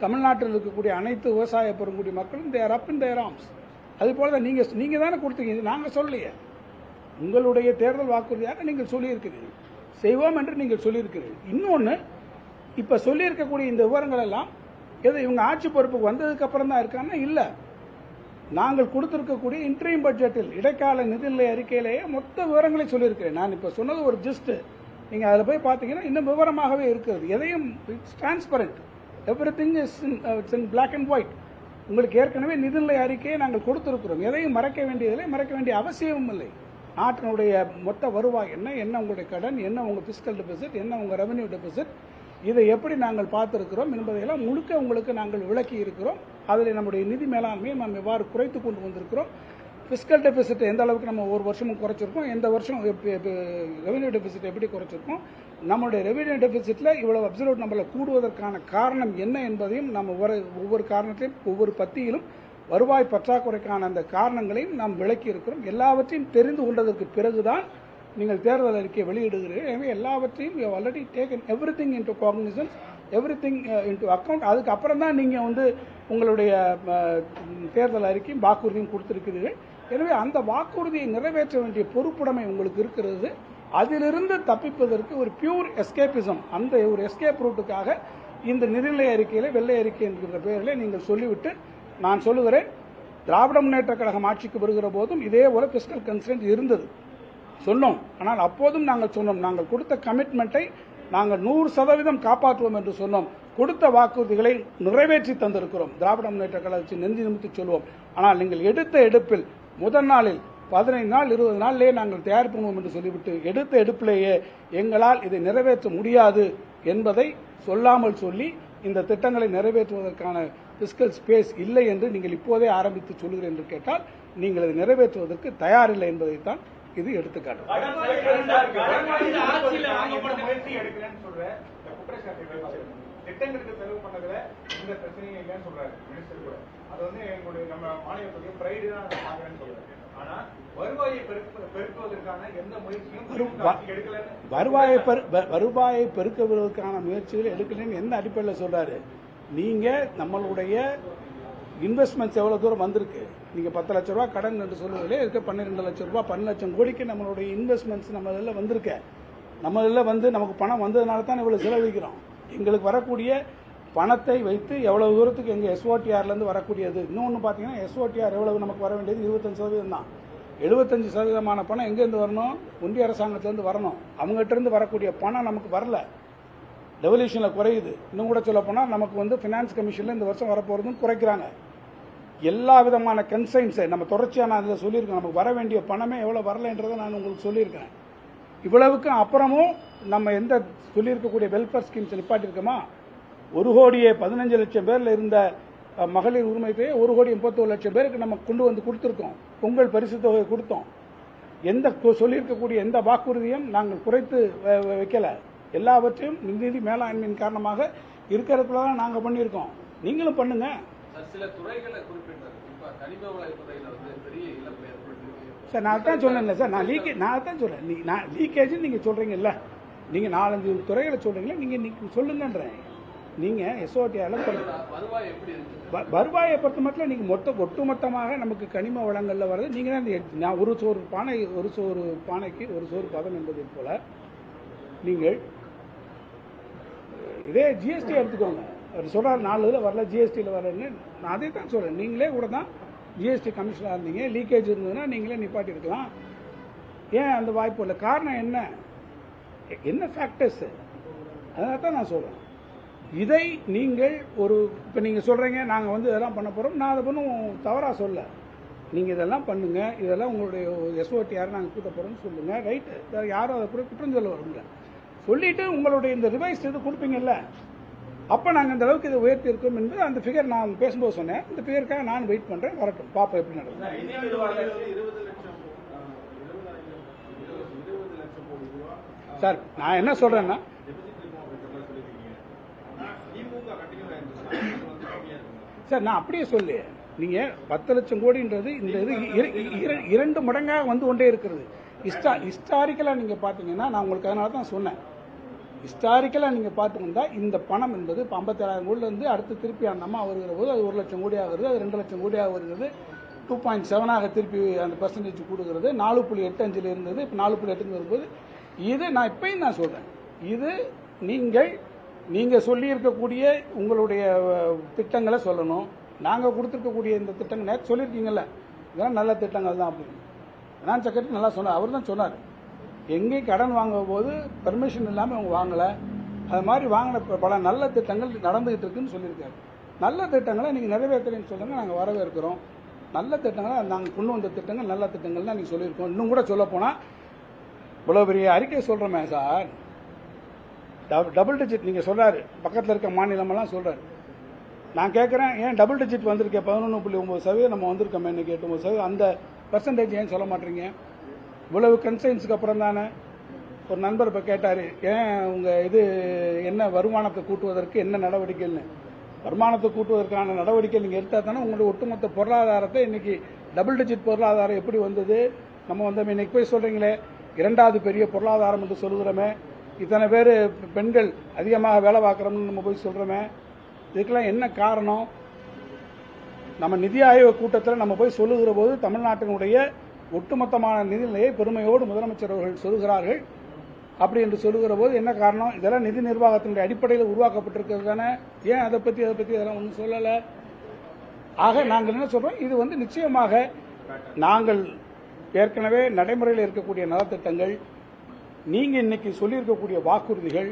தமிழ்நாட்டில் இருக்கக்கூடிய அனைத்து விவசாய பெருங்குடி மக்களும் தேர் அப் இன் தேர் ஆர்ம்ஸ். அதுபோல தான் நீங்கள் தானே கொடுத்தீங்க, இது நாங்கள் சொல்லலையே. உங்களுடைய தேர்தல் வாக்குறுதியாக நீங்கள் சொல்லியிருக்கிறீர்கள், செய்வோம் என்று நீங்கள் சொல்லியிருக்கிறீர்கள். இன்னொன்று, இப்போ சொல்லியிருக்கக்கூடிய இந்த விவரங்கள் எல்லாம் எது இவங்க ஆட்சி பொறுப்புக்கு வந்ததுக்கு அப்புறம் தான் இருக்காங்கன்னா இல்லை. நாங்கள் கொடுத்திருக்கக்கூடிய இன்டரிம் பட்ஜெட்டில் இடைக்கால நிதிநிலை அறிக்கையிலேயே மொத்த விவரங்களை சொல்லியிருக்கிறேன். நான் இப்போ சொன்னது ஒரு ஜிஸ்ட், நீங்கள் அதில் போய் பார்த்தீங்கன்னா இன்னும் விவரமாகவே இருக்கிறது. எதையும் it's transparent, everything is in black and white. உங்களுக்கு ஏற்கனவே நிதிநிலை அறிக்கையை நாங்கள் கொடுத்திருக்கிறோம். எதையும் மறைக்க வேண்டியதில்லை, மறைக்க வேண்டிய அவசியமும் இல்லை. நாட்டினுடைய மொத்த வருவாய் என்ன உங்களுடைய கடன் என்ன, உங்கள் பிஸ்கல் டெபிசிட் என்ன, உங்கள் ரெவன்யூ டெபிசிட், இதை எப்படி நாங்கள் பார்த்திருக்கிறோம் என்பதையெல்லாம் முழுக்க உங்களுக்கு நாங்கள் விளக்கி இருக்கிறோம். அதில் நம்முடைய நிதி மேலாண்மையை நாம் எவ்வாறு குறைத்து கொண்டு வந்திருக்கிறோம், பிஸ்கல் டெபிசிட் எந்த அளவுக்கு நம்ம ஒரு வருஷமும் குறைச்சிருக்கோம், எந்த வருஷம் ரெவன்யூ டெபிசிட் எப்படி குறைச்சிருக்கோம், நம்மளுடைய ரெவன்யூ டெபிசிட்ல இவ்வளவு அப்சல்யூட் நம்பரில் கூடுவதற்கான காரணம் என்ன என்பதையும் நம்ம ஒவ்வொரு காரணத்தையும் ஒவ்வொரு பத்தியிலும் வருவாய் பற்றாக்குறைக்கான அந்த காரணங்களையும் நாம் விளக்கி இருக்கிறோம். எல்லாவற்றையும் தெரிந்து கொண்டதற்கு பிறகுதான் நீங்கள் தேர்தல் அறிக்கையை வெளியிடுகிறீர்கள். எனவே எல்லாவற்றையும் you have already taken everything into cognizance, everything into account. அதுக்கு அப்புறம் தான் நீங்கள் உங்களுடைய தேர்தல் அறிக்கையும் வாக்குறுதியும் கொடுத்திருக்கிறீர்கள். எனவே அந்த வாக்குறுதியை நிறைவேற்ற வேண்டிய பொறுப்புடைமை உங்களுக்கு இருக்கிறது. அதிலிருந்து தப்பிப்பதற்கு ஒரு பியூர் எஸ்கேபிசம், அந்த ஒரு எஸ்கேப் ரூட்டுக்காக இந்த நிதிநிலை அறிக்கையில வெள்ளை அறிக்கை என்கிற பெயரில் நீங்கள் சொல்லிவிட்டு, நான் சொல்லுகிறேன், திராவிட முன்னேற்ற கழகம் ஆட்சிக்கு வருகிற போதும் இதே போல பிஸ்கல் கன்ஸ்ட்ரெயின்ட் இருந்தது சொன்னோம். ஆனால் அப்போதும் நாங்கள் சொன்னோம், நாங்கள் கொடுத்த கமிட்மெண்ட்டை நாங்கள் 100% காப்பாற்றுவோம் என்று சொன்னோம். கொடுத்த வாக்குறுதிகளை நிறைவேற்றி தந்திருக்கிறோம். திராவிட முன்னேற்ற கழகத்தை நெஞ்சு நிமித்து சொல்வோம். ஆனால் நீங்கள் எடுத்த எடுப்பில் முதல் நாளில் 15 நாள் 20 நாளிலேயே நாங்கள் தயார் பண்ணுவோம் என்று சொல்லிவிட்டு எடுத்த எடுப்பிலேயே எங்களால் இதை நிறைவேற்ற முடியாது என்பதை சொல்லாமல் சொல்லி இந்த திட்டங்களை நிறைவேற்றுவதற்கான பிஸ்கல் ஸ்பேஸ் இல்லை என்று நீங்கள் இப்போதே ஆரம்பித்து சொல்லுகிறேன் என்று கேட்டால் நீங்கள் அதை நிறைவேற்றுவதற்கு தயாரில்லை என்பதைத்தான் இது எடுத்துக்காட்டு. திட்டங்களுக்கு செலவு பண்ணதுல இந்த பிரச்சனையும் இல்லைன்னு சொல்றாரு மினிஸ்டர் கூட. அது எங்களுடைய நம்ம மாநிலத்துடைய பிரைடு தான் பாக்குறேன்னு சொல்றாரு. ஆனா வருவாயை பெருக்குவதற்கான எந்த முயற்சியும் எடுக்கல. வருவாயை பெருக்குவதற்கான முயற்சிகள் எடுக்கலன்னு எந்த அடிப்படையில் சொல்றாரு? நீங்க நம்மளுடைய இன்வெஸ்ட்மெண்ட்ஸ் எவ்வளவு தூரம் வந்திருக்கு? நீங்க 10 லட்ச ரூபாய் கடன் என்று சொல்லுவதிலே இருக்க 12 லட்சம் ரூபாய் 12 லட்சம் கோடிக்கு நம்மளுடைய இன்வெஸ்ட்மெண்ட்ஸ் நம்ம இதில் வந்திருக்க. நம்ம இதில் நமக்கு பணம் வந்ததுனால தான் இவ்வளவு செலவழிக்கிறோம். எங்களுக்கு வரக்கூடிய பணத்தை வைத்து எவ்வளவு தூரத்துக்கு எங்க எஸ்ஓடிஆர்லேருந்து வரக்கூடியது. இன்னொன்று பார்த்தீங்கன்னா எஸ்ஓடிஆர் எவ்வளவு நமக்கு வர வேண்டியது 25% தான். 75% பணம் எங்கேருந்து வரணும்? ஒன்றிய அரசாங்கத்திலேருந்து வரணும். அவங்ககிட்ட இருந்து வரக்கூடிய பணம் நமக்கு வரல, டெவல்யூஷனில் குறையுது. இன்னும் கூட சொல்ல போனால் நமக்கு ஃபினான்ஸ் கமிஷனில் இந்த வருஷம் வரப்போகிறதும் குறைக்கிறாங்க. எல்லா விதமான கன்சைன்ஸை நம்ம தொடர்ச்சியாக நான் அதில் சொல்லியிருக்கேன். நமக்கு வர வேண்டிய பணமே எவ்வளோ வரலைன்றதை நான் உங்களுக்கு சொல்லியிருக்கேன். இவ்வளவுக்கு அப்புறமும் நம்ம எந்த சொல்லியிருக்கக்கூடிய வெல்ஃபேர் ஸ்கீம்ஸ் நிப்பாட்டியிருக்கோமா? 1,15 லட்சம் பேரில் இருந்த மகளிர் உரிமை தொகை 1,31 லட்சம் பேருக்கு நம்ம கொண்டு வந்து கொடுத்துருக்கோம். பொங்கல் பரிசு தொகை கொடுத்தோம். எந்த சொல்லியிருக்கக்கூடிய எந்த வாக்குறுதியும் நாங்கள் குறைத்து வைக்கல. எல்லாவற்றையும் நிதி மேலாண்மையின் காரணமாக இருக்கிறதுக்குள்ள தான் நாங்கள் பண்ணியிருக்கோம். நீங்களும் பண்ணுங்க. சில துறைகளை குறிப்பிட்டார். கனிம வள துறையில பெரிய இழப்பு ஏற்பட்டு சார், நான் தான் சொன்னேன் சார், நான் தான் சொல்றேன். லீக்கேஜ் நீங்க சொல்றீங்கல்ல, நீங்க 4-5 துறைகளை சொல்றீங்களா, நீங்க சொல்லுங்கன்றேன். நீங்க எஸ்ஓடிஆர்ல வருவாய் எப்படி இருக்கு? வருவாயை பொறுத்த மட்டும் நீங்க ஒட்டுமொத்தமாக நமக்கு கனிம வளங்கள்ல வர்றது நீங்க தான். ஒரு சோறு பானைக்கு ஒரு சோறு பதம் என்பதை போல நீங்கள் இதே ஜிஎஸ்டி எடுத்துக்கோங்க. அவர் சொல்றாரு 4 இதில் வரல, ஜிஎஸ்டியில் வரலன்னு. நான் அதை தான் சொல்றேன். நீங்களே கூட தான் ஜிஎஸ்டி கமிஷனராக இருந்தீங்க, லீக்கேஜ் இருந்ததுன்னா நீங்களே நிப்பாட்டியிருக்கலாம். ஏன் அந்த வாய்ப்பு இல்லை? காரணம் என்ன ஃபேக்டர்ஸ்? அதனால தான் நான் சொல்கிறேன், இதை நீங்கள் இப்போ நீங்கள் சொல்கிறீங்க நாங்கள் வந்து இதெல்லாம் பண்ண போகிறோம். நான் அதை ஒன்றும் தவறாக சொல்ல. நீங்கள் இதெல்லாம் பண்ணுங்க, இதெல்லாம் உங்களுடைய எஸ்ஓடி யாரும் நாங்கள் கூட்ட போகிறோம்னு சொல்லுங்கள், ரைட்டு. யாரும் அதை கூட குற்றம் சொல்ல வருங்க. சொல்லிவிட்டு உங்களுடைய இந்த ரிவைஸ் இது கொடுப்பீங்கல்ல, அப்போ நாங்கள் இந்த அளவுக்கு இதை உயர்த்தி இருக்கோம் என்று அந்த ஃபிகர் நான் பேசும்போது சொன்னேன். இந்த ஃபிகருக்காக நான் வெயிட் பண்ணுறேன், வரட்டும், பார்ப்போம் எப்படி நடக்கும். சார் நான் என்ன சொல்கிறேன்னா, சார் நான் அப்படியே சொல்லு, நீங்கள் 10 லட்சம் கோடின்றது இந்த இது 2 மடங்காக வந்து கொண்டே இருக்கிறது. ஹிஸ்டாரிக்கலாக நீங்கள் பார்த்தீங்கன்னா, நான் உங்களுக்கு அதனால தான் சொன்னேன், ஹிஸ்டாரிக்கலாக நீங்கள் பார்த்துக்கிட்டா இந்த பணம் என்பது இப்போ 57,000 கோடியிலேருந்து அடுத்து திருப்பி அந்த அம்மா வருகிற போது அது 1 லட்சம் கோடியாக வருது, அது 2 லட்சம் கோடியாக வருகிறது, 2.7 திருப்பி அந்த பர்சன்டேஜ் கூடுகிறது. 4.85 இருந்தது, இப்போ 4.8 வரும்போது இது நான் இப்பயும் நான் சொல்கிறேன், இது நீங்கள் சொல்லியிருக்கக்கூடிய உங்களுடைய திட்டங்களை சொல்லணும். நாங்கள் கொடுத்துருக்கக்கூடிய இந்த திட்டங்கள் நேற்று சொல்லியிருக்கீங்கல்ல, இதெல்லாம் நல்ல திட்டங்கள் தான் அப்படின்னு நான் செக்ரட்டரி நல்லா சொன்னார். அவர் தான் சொன்னார், எங்கேயும் கடன் வாங்கும் போது பெர்மிஷன் இல்லாமல் அவங்க வாங்கலை, அது மாதிரி வாங்கின பல நல்ல திட்டங்கள் நடந்துகிட்டு இருக்குன்னு சொல்லியிருக்காரு. நல்ல திட்டங்களை நீங்கள் நிறைவேற்றுறேன்னு சொல்லுங்கள், நாங்கள் வரவேற்கிறோம். நல்ல திட்டங்களை நாங்கள் கொண்டு வந்த திட்டங்கள் நல்ல திட்டங்கள் தான் நீங்கள் சொல்லியிருக்கோம். இன்னும் கூட சொல்ல போனால் இவ்வளோ பெரிய அறிக்கை சொல்கிறோமே சார், டபுள் டிஜிட் நீங்கள் சொல்கிறாரு, பக்கத்தில் இருக்க மாநிலமெல்லாம் சொல்கிறாரு. நான் கேட்குறேன், ஏன் டபுள் டிஜிட் வந்திருக்கேன், 11.9% நம்ம வந்திருக்கோமே இன்னைக்கு 8%, அந்த பர்சன்டேஜ் ஏன் சொல்ல மாட்டீங்க? இவ்வளவு கன்சைன்ஸுக்கு அப்புறம் தானே. ஒரு நண்பர் இப்போ கேட்டார், ஏன் உங்கள் இது என்ன வருமானத்தை கூட்டுவதற்கு என்ன நடவடிக்கைன்னு. வருமானத்தை கூட்டுவதற்கான நடவடிக்கை நீங்கள் எடுத்தால் தானே உங்களுடைய ஒட்டுமொத்த பொருளாதாரத்தை இன்னைக்கு டபுள் டிஜிட் பொருளாதாரம் எப்படி வந்தது. நம்ம வந்து இன்னைக்கு போய் சொல்கிறீங்களே 2வது பெரிய பொருளாதாரம் என்று சொல்கிறோமே, இத்தனை பேர் பெண்கள் அதிகமாக வேலை பார்க்குறோம்னு நம்ம போய் சொல்கிறோமே, இதுக்கெல்லாம் என்ன காரணம்? நம்ம நிதி ஆயோக் கூட்டத்தில் நம்ம போய் சொல்லுகிற போது தமிழ்நாட்டினுடைய ஒட்டுமொத்தமான நிதிநிலையை பெருமையோடு முதலமைச்சர் அவர்கள் சொல்கிறார்கள். அப்படி என்று சொல்லுகிற போது என்ன காரணம்? இதெல்லாம் நிதி நிர்வாகத்தினுடைய அடிப்படையில் உருவாக்கப்பட்டிருக்கிறது தானே. ஏன் அதை பற்றி இதெல்லாம் ஒன்றும் சொல்லலை. ஆக நாங்கள் என்ன சொல்கிறோம், இது வந்து நிச்சயமாக நாங்கள் ஏற்கனவே நடைமுறையில் இருக்கக்கூடிய நலத்திட்டங்கள், நீங்கள் இன்னைக்கு சொல்லியிருக்கக்கூடிய வாக்குறுதிகள்,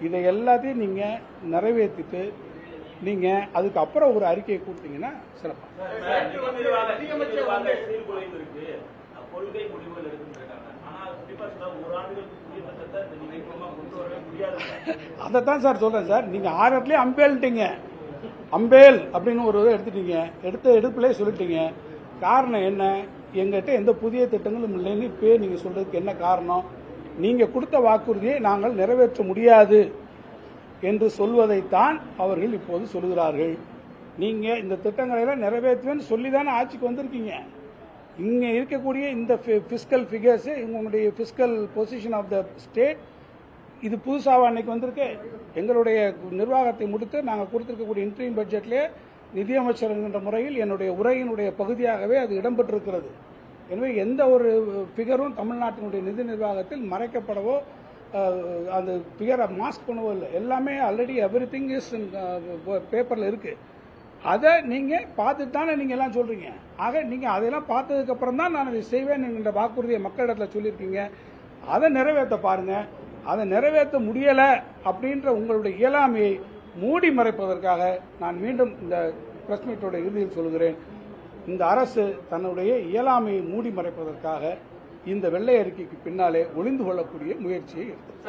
இதை எல்லாத்தையும் நீங்கள் நிறைவேற்றிட்டு நீங்கள் அதுக்கப்புறம் ஒரு அறிக்கையை கொடுத்தீங்கன்னா சிறப்பாக. அதைத்தான் சார் சொல்றேன் சார், நீங்க 6 இடத்துலயும் அம்பேல்ட்டீங்க, அம்பேல் அப்படின்னு ஒரு எடுத்துட்டீங்க, எடுப்பிலே சொல்லிட்டீங்க. காரணம் என்ன? எங்கிட்ட எந்த புதிய திட்டங்களும் இல்லைன்னு இப்போ நீங்க சொல்றதுக்கு என்ன காரணம்? நீங்க கொடுத்த வாக்குறுதியை நாங்கள் நிறைவேற்ற முடியாது என்று சொல்வதைத்தான் அவர்கள் இப்போது சொல்கிறார்கள். நீங்க இந்த திட்டங்களை எல்லாம் நிறைவேற்றுவேன்னு சொல்லி தானே ஆட்சிக்கு வந்திருக்கீங்க. இங்க இருக்கக்கூடிய இந்த பிஸ்கல் ஃபிகர்ஸ், உங்களுடைய fiscal position of the state, இது புதுசாக அன்னைக்கு வந்திருக்கு. எங்களுடைய நிர்வாகத்தை முடித்து நாங்கள் கொடுத்திருக்கக்கூடிய இன்ட்ரீம் பட்ஜெட்லேயே நிதியமைச்சர் என்கின்ற முறையில் என்னுடைய உரையினுடைய பகுதியாகவே அது இடம்பெற்றிருக்கிறது. எனவே எந்த ஒரு ஃபிகரும் தமிழ்நாட்டினுடைய நிதி நிர்வாகத்தில் மறைக்கப்படவோ அந்த ஃபிகரை மாஸ்க் பண்ணவோ இல்லை. எல்லாமே ஆல்ரெடி எவ்ரி திங் இஸ் பேப்பரில் இருக்கு. அதை நீங்கள் பார்த்துட்டு தானே நீங்கள் எல்லாம் சொல்றீங்க. ஆக நீங்கள் அதையெல்லாம் பார்த்ததுக்கு அப்புறம் தான் நான் இதை செய்வேன் என்கின்ற வாக்குறுதியை மக்களிடத்தில் சொல்லியிருக்கீங்க. அதை நிறைவேற்ற பாருங்க. அதை நிறைவேற்ற முடியலை அப்படின்ற உங்களுடைய இயலாமையை மூடி மறைப்பதற்காக நான் மீண்டும் இந்த பிரஸ் மீட்டோட இறுதியில் சொல்கிறேன், இந்த அரசு தன்னுடைய இயலாமையை மூடி மறைப்பதற்காக இந்த வெள்ளை அறிக்கைக்கு பின்னாலே ஒளிந்து கொள்ளக்கூடிய முயற்சியை எடுத்தது.